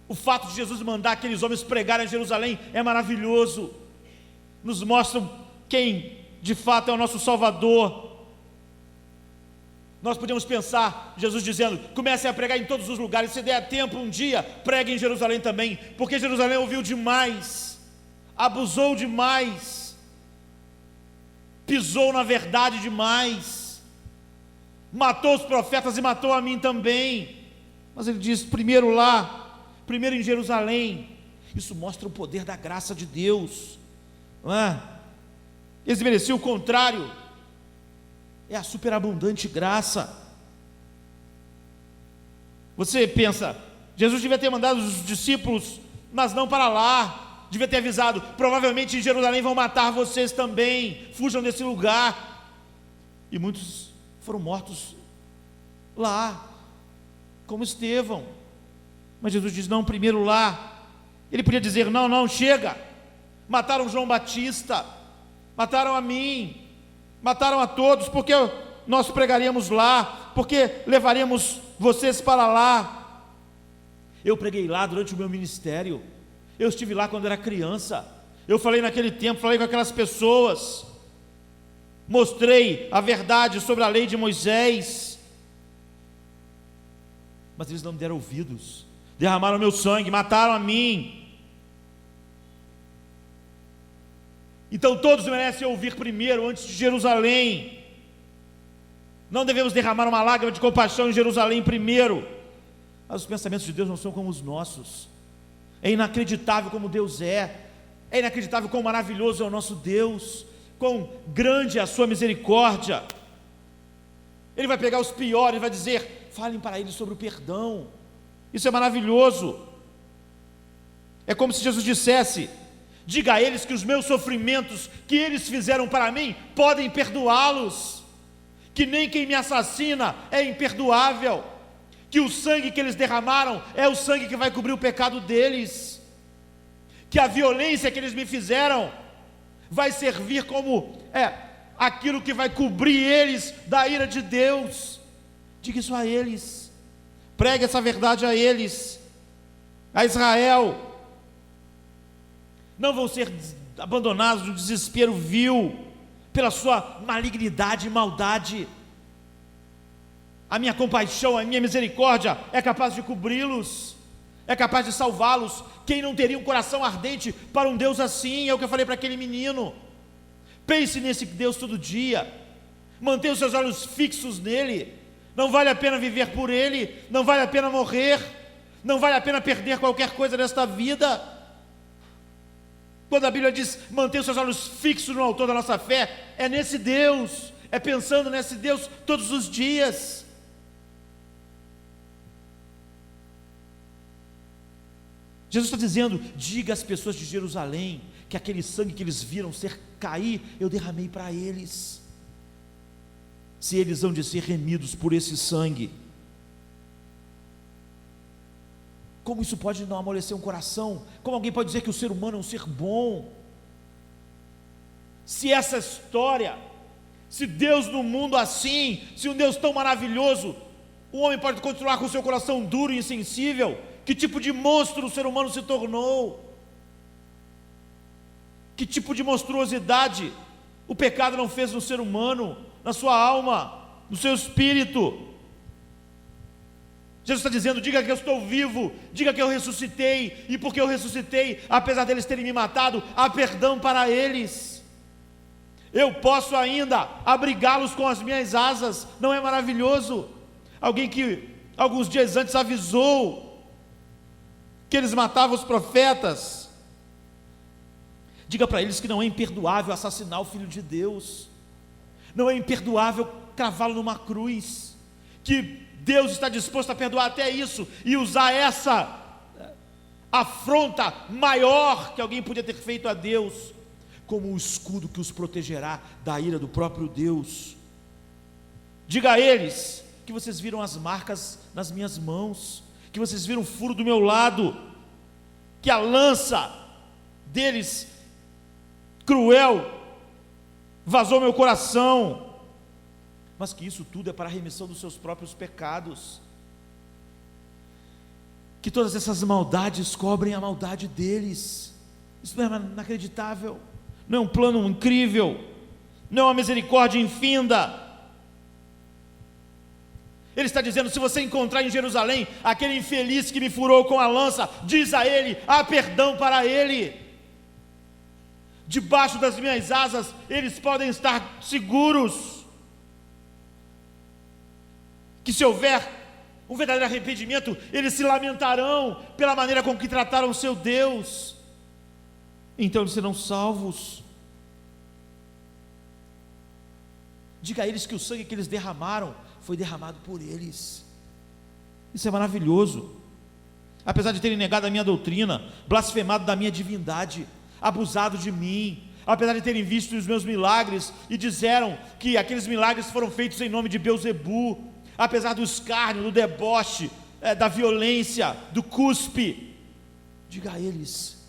O fato de Jesus mandar aqueles homens pregarem em Jerusalém é maravilhoso, nos mostram quem de fato é o nosso Salvador. Nós podemos pensar, Jesus dizendo: comecem a pregar em todos os lugares, se der tempo um dia, preguem em Jerusalém também, porque Jerusalém ouviu demais, abusou demais, pisou na verdade demais, matou os profetas e matou a mim também. Mas ele diz: primeiro lá, primeiro em Jerusalém. Isso mostra o poder da graça de Deus, não é? Eles mereciam o contrário, é a superabundante graça. Você pensa, Jesus devia ter mandado os discípulos, mas não para lá, devia ter avisado: provavelmente em Jerusalém vão matar vocês também, fujam desse lugar. E muitos foram mortos lá, como Estevão. Mas Jesus diz: não, primeiro lá. Ele podia dizer: não, não, chega. Mataram João Batista, mataram a mim, mataram a todos, porque nós pregaríamos lá, porque levaríamos vocês para lá. Eu preguei lá durante o meu ministério, eu estive lá quando era criança, eu falei naquele tempo, falei com aquelas pessoas, mostrei a verdade sobre a lei de Moisés, mas eles não me deram ouvidos, derramaram meu sangue, mataram a mim. Então todos merecem ouvir primeiro, antes de Jerusalém. Não devemos derramar uma lágrima de compaixão em Jerusalém primeiro. Mas os pensamentos de Deus não são como os nossos. É inacreditável como Deus é inacreditável quão maravilhoso é o nosso Deus, quão grande é a sua misericórdia. Ele vai pegar os piores e vai dizer: falem para eles sobre o perdão. Isso é maravilhoso. É como se Jesus dissesse: diga a eles que os meus sofrimentos que eles fizeram para mim podem perdoá-los, que nem quem me assassina é imperdoável, que o sangue que eles derramaram é o sangue que vai cobrir o pecado deles, que a violência que eles me fizeram vai servir como aquilo que vai cobrir eles da ira de Deus. Diga isso a eles, pregue essa verdade a eles, a Israel. Não vão ser abandonados no desespero vil, pela sua malignidade e maldade. A minha compaixão, a minha misericórdia é capaz de cobri-los, é capaz de salvá-los. Quem não teria um coração ardente para um Deus assim? É o que eu falei para aquele menino. Pense nesse Deus todo dia, mantenha os seus olhos fixos nele. Não vale a pena viver por ele, não vale a pena morrer, não vale a pena perder qualquer coisa nesta vida. Quando a Bíblia diz: mantenha os seus olhos fixos no autor da nossa fé, é nesse Deus, é pensando nesse Deus todos os dias. Jesus está dizendo: diga às pessoas de Jerusalém que aquele sangue que eles viram ser cair, eu derramei para eles. Se eles hão de ser remidos por esse sangue, como isso pode não amolecer um coração? Como alguém pode dizer que o ser humano é um ser bom? Se essa história, se Deus no mundo assim, se um Deus tão maravilhoso, o homem pode continuar com o seu coração duro e insensível? Que tipo de monstro o ser humano se tornou? Que tipo de monstruosidade o pecado não fez no ser humano, na sua alma, no seu espírito? Jesus está dizendo: diga que eu estou vivo, diga que eu ressuscitei, e porque eu ressuscitei, apesar deles terem me matado, há perdão para eles. Eu posso ainda abrigá-los com as minhas asas. Não é maravilhoso? Alguém que alguns dias antes avisou que eles matavam os profetas, diga para eles que não é imperdoável assassinar o Filho de Deus, não é imperdoável cravá-lo numa cruz, que Deus está disposto a perdoar até isso, e usar essa afronta maior que alguém podia ter feito a Deus, como um escudo que os protegerá da ira do próprio Deus. Diga a eles que vocês viram as marcas nas minhas mãos, que vocês viram o furo do meu lado, que a lança deles, cruel, vazou meu coração, mas que isso tudo é para a remissão dos seus próprios pecados, que todas essas maldades cobrem a maldade deles. Isso não é inacreditável? Não é um plano incrível? Não é uma misericórdia infinda? Ele está dizendo: se você encontrar em Jerusalém aquele infeliz que me furou com a lança, diz a ele: há perdão para ele. Debaixo das minhas asas eles podem estar seguros. Que se houver um verdadeiro arrependimento, eles se lamentarão pela maneira com que trataram o seu Deus. Então eles serão salvos. Diga a eles que o sangue que eles derramaram foi derramado por eles. Isso é maravilhoso. Apesar de terem negado a minha doutrina, blasfemado da minha divindade, abusado de mim, apesar de terem visto os meus milagres e disseram que aqueles milagres foram feitos em nome de Beuzebu, apesar do escárnio, do deboche, da violência, do cuspe. Diga a eles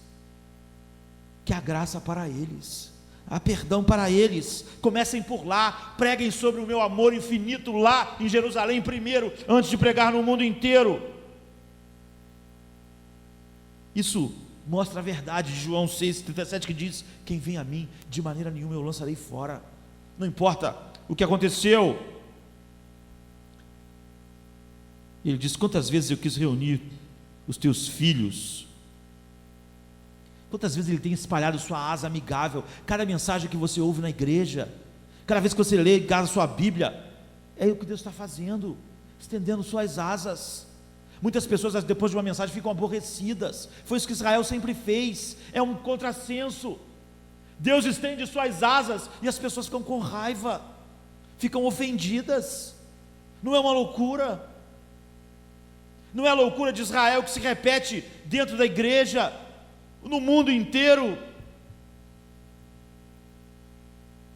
que há graça para eles, há perdão para eles. Comecem por lá, preguem sobre o meu amor infinito lá em Jerusalém primeiro, antes de pregar no mundo inteiro. Isso mostra a verdade de João 6,37, que diz: quem vem a mim, de maneira nenhuma eu lançarei fora. Não importa o que aconteceu. Ele diz: quantas vezes eu quis reunir os teus filhos. Quantas vezes ele tem espalhado sua asa amigável. Cada mensagem que você ouve na igreja, cada vez que você lê em casa a sua Bíblia, é o que Deus está fazendo, estendendo suas asas. Muitas pessoas depois de uma mensagem ficam aborrecidas. Foi isso que Israel sempre fez. É um contrassenso. Deus estende suas asas e as pessoas ficam com raiva, ficam ofendidas. Não é uma loucura? Não é a loucura de Israel que se repete dentro da igreja, no mundo inteiro?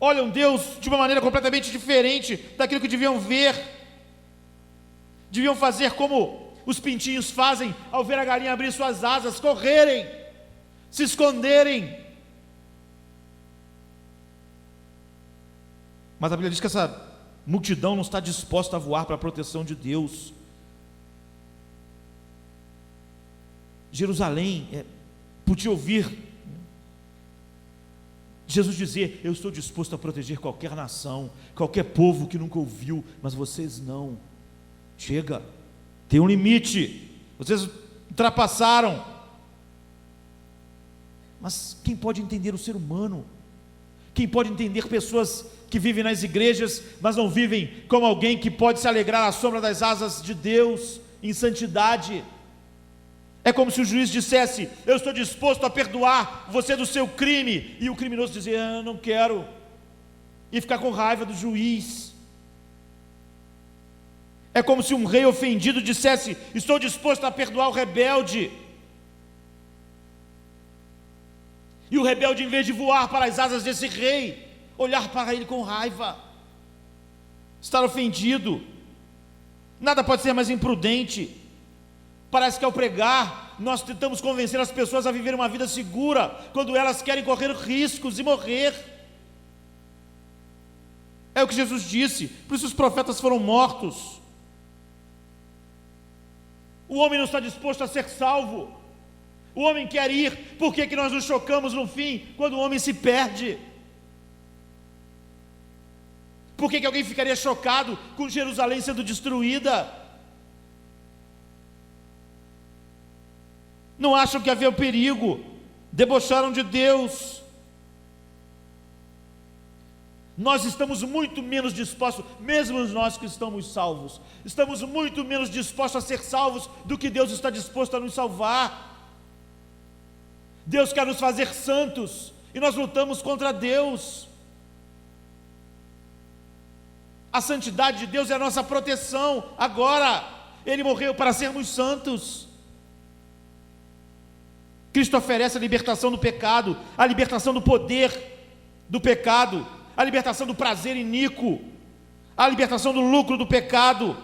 Olham Deus de uma maneira completamente diferente daquilo que deviam ver. Deviam fazer como os pintinhos fazem ao ver a galinha abrir suas asas, correrem, se esconderem. Mas a Bíblia diz que essa multidão não está disposta a voar para a proteção de Deus. Jerusalém podia ouvir Jesus dizer: eu estou disposto a proteger qualquer nação, qualquer povo que nunca ouviu, mas vocês não. Chega, tem um limite, vocês ultrapassaram. Mas quem pode entender o ser humano? Quem pode entender pessoas que vivem nas igrejas, mas não vivem como alguém que pode se alegrar à sombra das asas de Deus, em santidade? É como se o juiz dissesse: eu estou disposto a perdoar você do seu crime, e o criminoso dizia: eu não quero, e ficar com raiva do juiz. É como se um rei ofendido dissesse: estou disposto a perdoar o rebelde, e o rebelde, em vez de voar para as asas desse rei, olhar para ele com raiva, estar ofendido. Nada pode ser mais imprudente. Parece que ao pregar, nós tentamos convencer as pessoas a viver uma vida segura, quando elas querem correr riscos e morrer. É o que Jesus disse, por isso os profetas foram mortos. O homem não está disposto a ser salvo. O homem quer ir. Por que nós nos chocamos no fim, quando o homem se perde? Por que alguém ficaria chocado com Jerusalém sendo destruída? Não acham que havia perigo? Debocharam de Deus. Nós estamos muito menos dispostos, mesmo nós que estamos salvos, estamos muito menos dispostos a ser salvos do que Deus está disposto a nos salvar. Deus quer nos fazer santos, e nós lutamos contra Deus. A santidade de Deus é a nossa proteção. Agora, Ele morreu para sermos santos. Cristo oferece a libertação do pecado, a libertação do poder do pecado, a libertação do prazer iníquo, a libertação do lucro do pecado.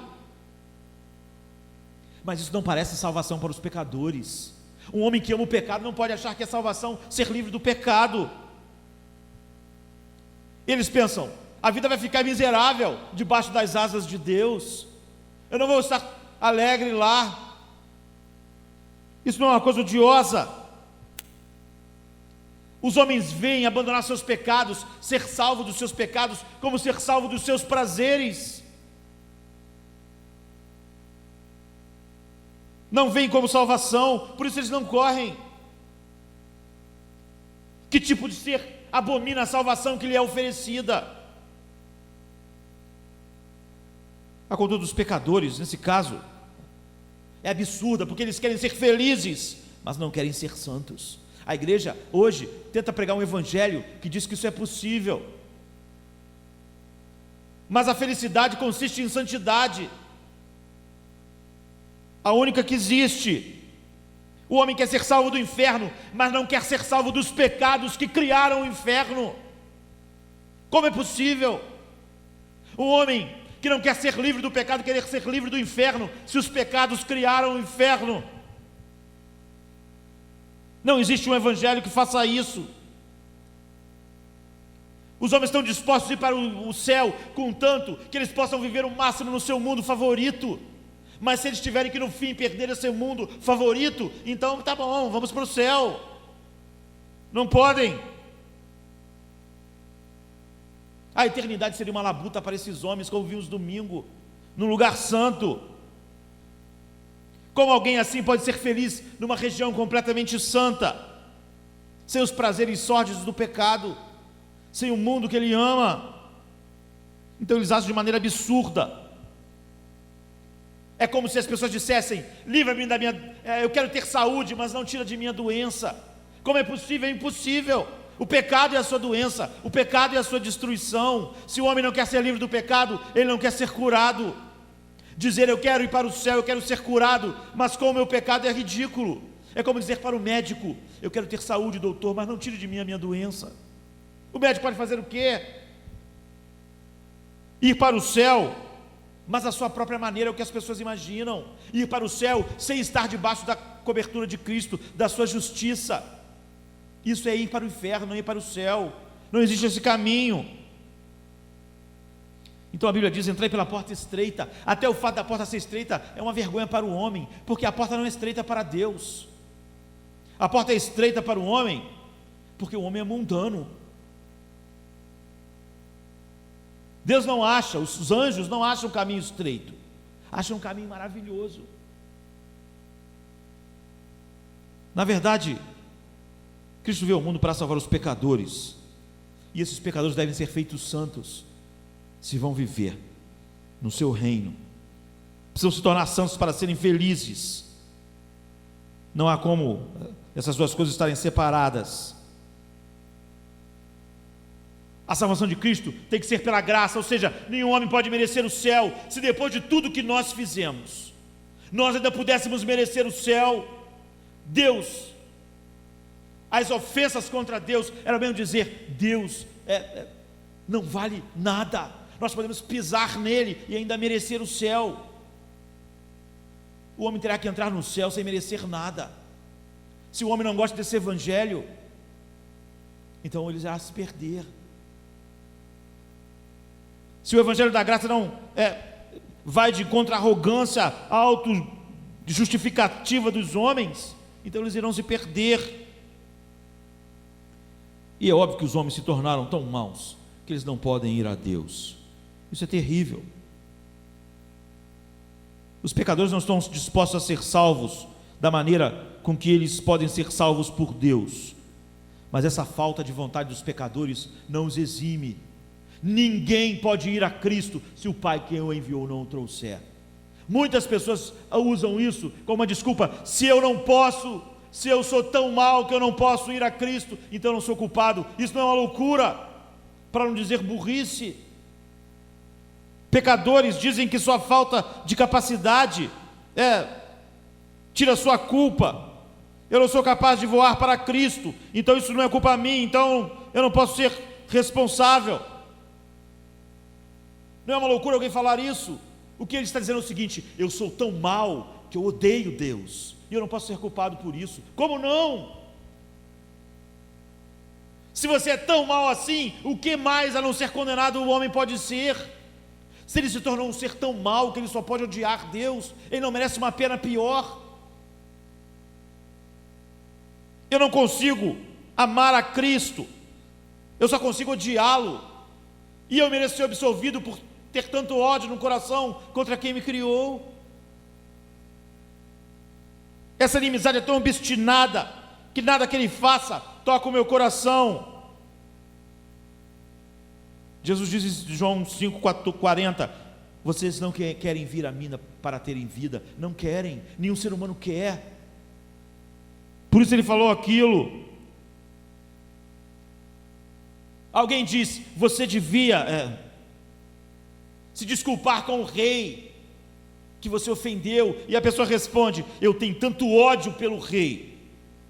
Mas isso não parece salvação para os pecadores. Um homem que ama o pecado não pode achar que é salvação ser livre do pecado. Eles pensam: a vida vai ficar miserável debaixo das asas de Deus, eu não vou estar alegre lá. Isso não é uma coisa odiosa. Os homens veem abandonar seus pecados, ser salvo dos seus pecados, como ser salvo dos seus prazeres. Não veem como salvação, por isso eles não correm. Que tipo de ser abomina a salvação que lhe é oferecida? A conduta dos pecadores, nesse caso, é absurda, porque eles querem ser felizes, mas não querem ser santos. A igreja hoje tenta pregar um evangelho que diz que isso é possível, mas a felicidade consiste em santidade, a única que existe. O homem quer ser salvo do inferno, mas não quer ser salvo dos pecados que criaram o inferno. Como é possível? Um homem que não quer ser livre do pecado, querer ser livre do inferno, se os pecados criaram o inferno. Não existe um evangelho que faça isso. Os homens estão dispostos a ir para o céu, contanto que eles possam viver o máximo no seu mundo favorito. Mas se eles tiverem que no fim perder esse mundo favorito, então tá bom, vamos para o céu. Não podem. A eternidade seria uma labuta para esses homens, como vimos domingo, num lugar santo. Como alguém assim pode ser feliz numa região completamente santa, sem os prazeres sórdidos do pecado, sem o mundo que ele ama? Então eles agem de maneira absurda. É como se as pessoas dissessem: livra-me da minha... eu quero ter saúde, mas não tira de mim a doença. Como é possível? É impossível. O pecado é a sua doença, o pecado é a sua destruição. Se o homem não quer ser livre do pecado, ele não quer ser curado. Dizer eu quero ir para o céu, eu quero ser curado, mas com o meu pecado é ridículo. É como dizer para o médico: eu quero ter saúde, doutor, mas não tire de mim a minha doença. O médico pode fazer o quê? Ir para o céu, mas a sua própria maneira, é o que as pessoas imaginam. Ir para o céu sem estar debaixo da cobertura de Cristo, da sua justiça. Isso é ir para o inferno, não ir para o céu. Não existe esse caminho. Então a Bíblia diz: entrai pela porta estreita. Até o fato da porta ser estreita é uma vergonha para o homem, porque a porta não é estreita para Deus. A porta é estreita para o homem, porque o homem é mundano. Deus não acha, os anjos não acham um caminho estreito, acham um caminho maravilhoso. Na verdade, Cristo veio ao mundo para salvar os pecadores, e esses pecadores devem ser feitos santos, se vão viver no seu reino. Precisam se tornar santos para serem felizes. Não há como essas duas coisas estarem separadas. A salvação de Cristo tem que ser pela graça, ou seja, nenhum homem pode merecer o céu, se depois de tudo que nós fizemos, nós ainda pudéssemos merecer o céu. Deus, as ofensas contra Deus, era mesmo dizer: Deus não vale nada, nós podemos pisar nele e ainda merecer o céu. O homem terá que entrar no céu sem merecer nada. Se o homem não gosta desse evangelho, então ele irá se perder. Se o evangelho da graça não vai de contra a arrogância, a auto-justificativa dos homens, então eles irão se perder. E é óbvio que os homens se tornaram tão maus que eles não podem ir a Deus. Isso é terrível. Os pecadores não estão dispostos a ser salvos da maneira com que eles podem ser salvos por Deus, mas essa falta de vontade dos pecadores não os exime. Ninguém pode ir a Cristo se o Pai que o enviou não o trouxer. Muitas pessoas usam isso como uma desculpa: se eu não posso, se eu sou tão mal que eu não posso ir a Cristo, então eu não sou culpado. Isso não é uma loucura, para não dizer burrice. Pecadores dizem que sua falta de capacidade tira sua culpa. Eu não sou capaz de voar para Cristo, então isso não é culpa minha, então eu não posso ser responsável. Não é uma loucura alguém falar isso? O que ele está dizendo é o seguinte: eu sou tão mal que eu odeio Deus, e eu não posso ser culpado por isso. Como não? Se você é tão mal assim, o que mais a não ser condenado o homem pode ser? Se ele se tornou um ser tão mal que ele só pode odiar Deus, ele não merece uma pena pior. Eu não consigo amar a Cristo, eu só consigo odiá-lo, e eu mereço ser absolvido por ter tanto ódio no coração contra quem me criou. Essa inimizade é tão obstinada que nada que ele faça toca o meu coração. Jesus diz em João 5,40: vocês não querem vir a mim para terem vida. Não querem, nenhum ser humano quer. Por isso ele falou aquilo. Alguém diz: você devia se desculpar com o rei que você ofendeu. E a pessoa responde: eu tenho tanto ódio pelo rei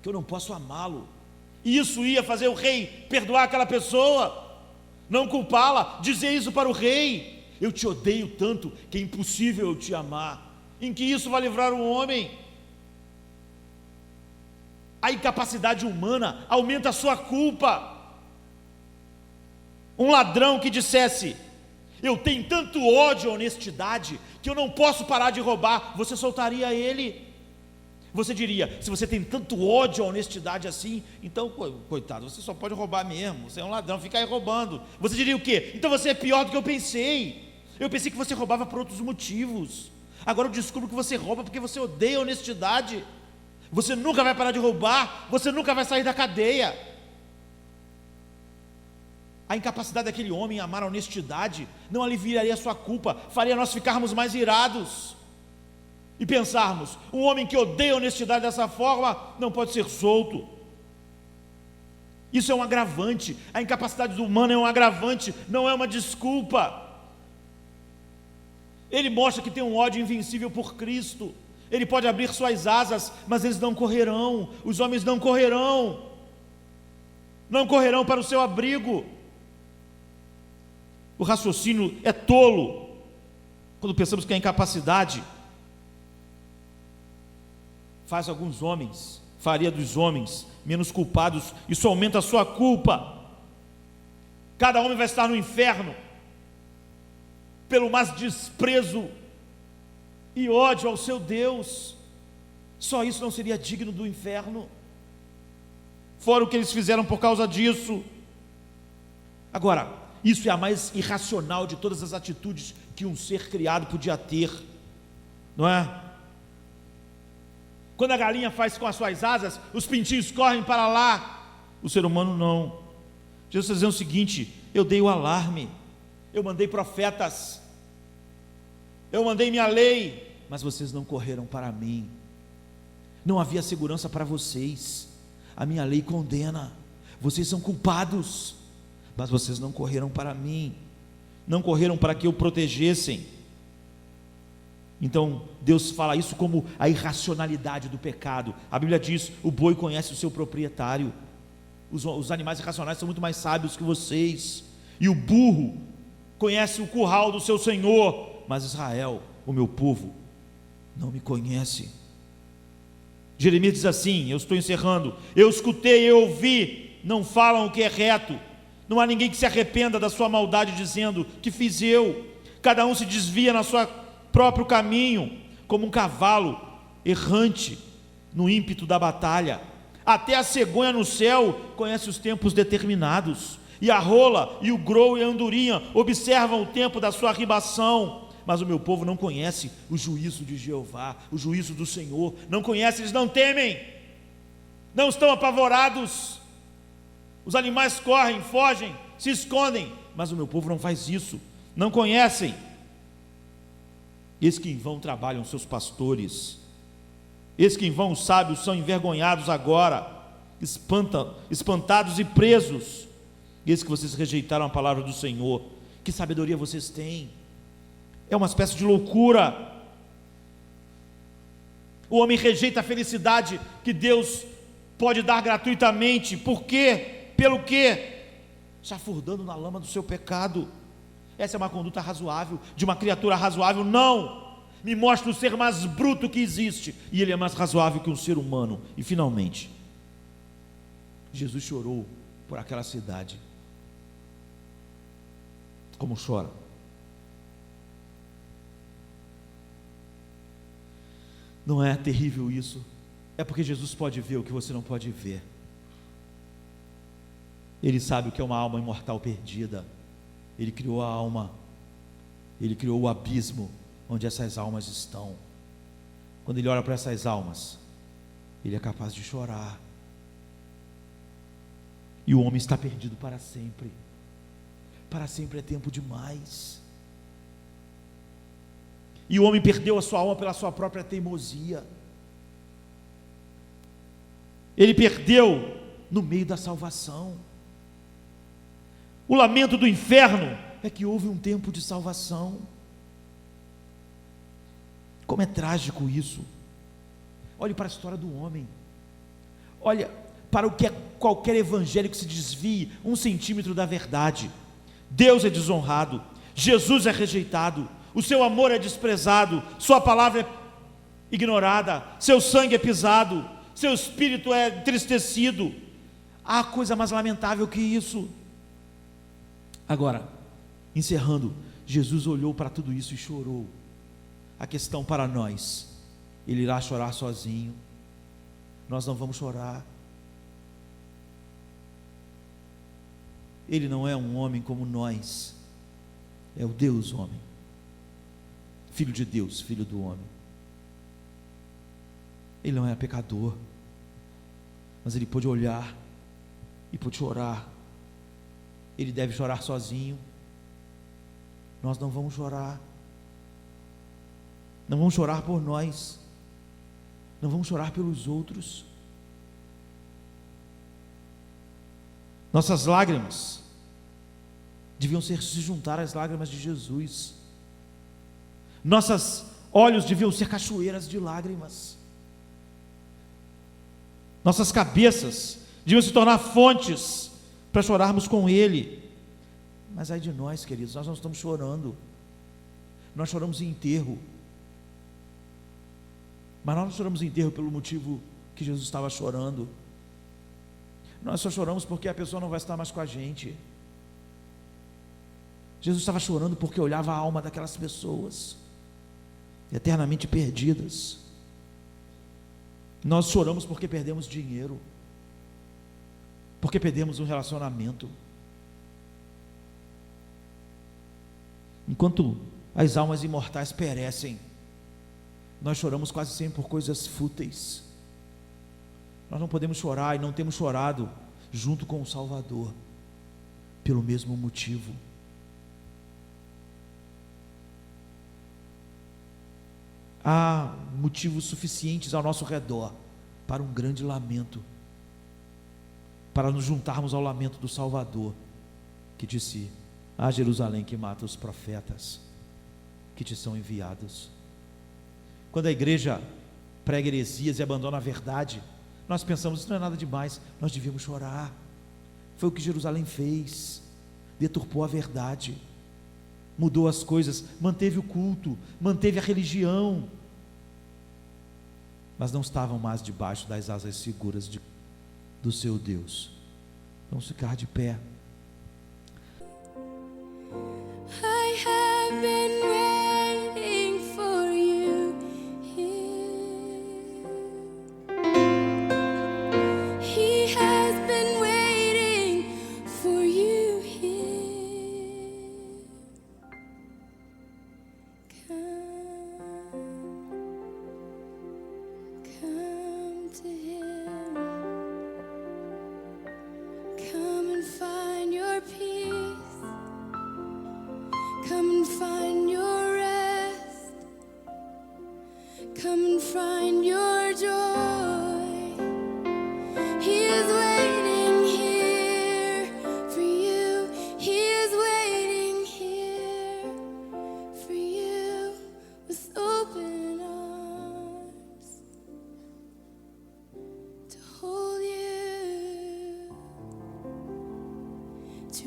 que eu não posso amá-lo. E isso ia fazer o rei perdoar aquela pessoa, não culpá-la, dizer isso para o rei. eu te odeio tanto que é impossível eu te amar. Em que isso vai livrar o homem? A incapacidade humana aumenta a sua culpa. Um ladrão que dissesse: eu tenho tanto ódio à honestidade que eu não posso parar de roubar, você soltaria ele? Você diria: se você tem tanto ódio à honestidade assim, então, coitado, você só pode roubar mesmo, você é um ladrão, fica aí roubando. Você diria o quê? Então você é pior do que eu pensei que você roubava por outros motivos, agora eu descubro que você rouba porque você odeia a honestidade. Você nunca vai parar de roubar, você nunca vai sair da cadeia. A incapacidade daquele homem em amar a honestidade não aliviaria a sua culpa, faria nós ficarmos mais irados e pensarmos: um homem que odeia a honestidade dessa forma não pode ser solto. Isso é um agravante. A incapacidade humana é um agravante, não é uma desculpa. Ele mostra que tem um ódio invencível por Cristo. Ele pode abrir suas asas, mas eles não correrão. Os homens não correrão para o seu abrigo. O raciocínio é tolo quando pensamos que a incapacidade faria dos homens menos culpados. Isso aumenta a sua culpa. Cada homem vai estar no inferno pelo mais desprezo e ódio ao seu Deus. Só isso não seria digno do inferno, fora o que eles fizeram por causa disso. Agora, isso é a mais irracional de todas as atitudes que um ser criado podia ter, não é? Quando a galinha faz com as suas asas, os pintinhos correm para lá. O ser humano não. Jesus está dizendo o seguinte: eu dei o alarme, eu mandei profetas, eu mandei minha lei, mas vocês não correram para mim. Não havia segurança para vocês. A minha lei condena. Vocês são culpados, mas vocês não correram para mim, não correram para que eu protegessem. Então Deus fala isso como a irracionalidade do pecado. A Bíblia diz: o boi conhece o seu proprietário. Os animais irracionais são muito mais sábios que vocês, e o burro conhece o curral do seu senhor, mas Israel, o meu povo, não me conhece. Jeremias diz assim, eu estou encerrando: eu escutei, eu ouvi, não falam o que é reto. Não há ninguém que se arrependa da sua maldade, dizendo: que fiz eu? Cada um se desvia na sua próprio caminho, como um cavalo errante no ímpeto da batalha. Até a cegonha no céu conhece os tempos determinados, e a rola e o grou e a andorinha observam o tempo da sua arribação. Mas o meu povo não conhece o juízo de Jeová, o juízo do Senhor. Não conhece, eles não temem, não estão apavorados. Os animais correm, fogem, se escondem, mas o meu povo não faz isso, não conhecem. Eis que em vão trabalham seus pastores, eis que em vão os sábios são envergonhados agora, espantados e presos. Eis que vocês rejeitaram a palavra do Senhor. Que sabedoria vocês têm? É uma espécie de loucura. O homem rejeita a felicidade que Deus pode dar gratuitamente. Por quê? Pelo quê? Chafurdando na lama do seu pecado. Essa é uma conduta razoável de uma criatura razoável? Não. Me mostra o ser mais bruto que existe, e ele é mais razoável que um ser humano. E finalmente, Jesus chorou por aquela cidade. Como chora? Não é terrível isso? É porque Jesus pode ver o que você não pode ver. Ele sabe o que é uma alma imortal perdida. Ele criou a alma, Ele criou o abismo onde essas almas estão. Quando Ele olha para essas almas, Ele é capaz de chorar. E o homem está perdido para sempre. Para sempre é tempo demais. E o homem perdeu a sua alma pela sua própria teimosia. Ele perdeu no meio da salvação. O lamento do inferno é que houve um tempo de salvação. Como é trágico isso. Olhe para a história do homem. Olha para o que é qualquer evangélico que se desvie 1 centímetro da verdade. Deus é desonrado, Jesus é rejeitado, o seu amor é desprezado, sua palavra é ignorada, seu sangue é pisado, seu espírito é entristecido. Há coisa mais lamentável que isso. Agora, encerrando, Jesus olhou para tudo isso e chorou. A questão para nós: ele irá chorar sozinho? Nós não vamos chorar. Ele não é um homem como nós, é o Deus homem, Filho de Deus, Filho do homem. Ele não é pecador, mas ele pôde olhar e pôde chorar. Ele deve chorar sozinho. Nós não vamos chorar. Não vamos chorar por nós, não vamos chorar pelos outros. Nossas lágrimas deviam se juntar às lágrimas de Jesus. Nossos olhos deviam ser cachoeiras de lágrimas. Nossas cabeças deviam se tornar fontes para chorarmos com Ele. Mas ai de nós, queridos, nós não estamos chorando. Nós choramos em enterro. Mas nós não choramos em enterro pelo motivo que Jesus estava chorando. Nós só choramos porque a pessoa não vai estar mais com a gente. Jesus estava chorando porque olhava a alma daquelas pessoas eternamente perdidas. Nós choramos porque perdemos dinheiro, porque perdemos um relacionamento. Enquanto as almas imortais perecem, nós choramos quase sempre por coisas fúteis. Nós não podemos chorar e não temos chorado junto com o Salvador, pelo mesmo motivo. Há motivos suficientes ao nosso redor para um grande lamento, para nos juntarmos ao lamento do Salvador, que disse: "Ah, Jerusalém que mata os profetas que te são enviados." Quando a igreja prega heresias e abandona a verdade, nós pensamos: isso não é nada demais, nós devíamos chorar. Foi o que Jerusalém fez, deturpou a verdade, mudou as coisas, manteve o culto, manteve a religião, mas não estavam mais debaixo das asas seguras do seu Deus. Vamos ficar de pé. I have been waiting for you here. He has been waiting for you here. Come to him. Come and find your peace. Come and find your rest. Come and find your joy. He is waiting here for you. He is waiting here for you with open arms to hold you, to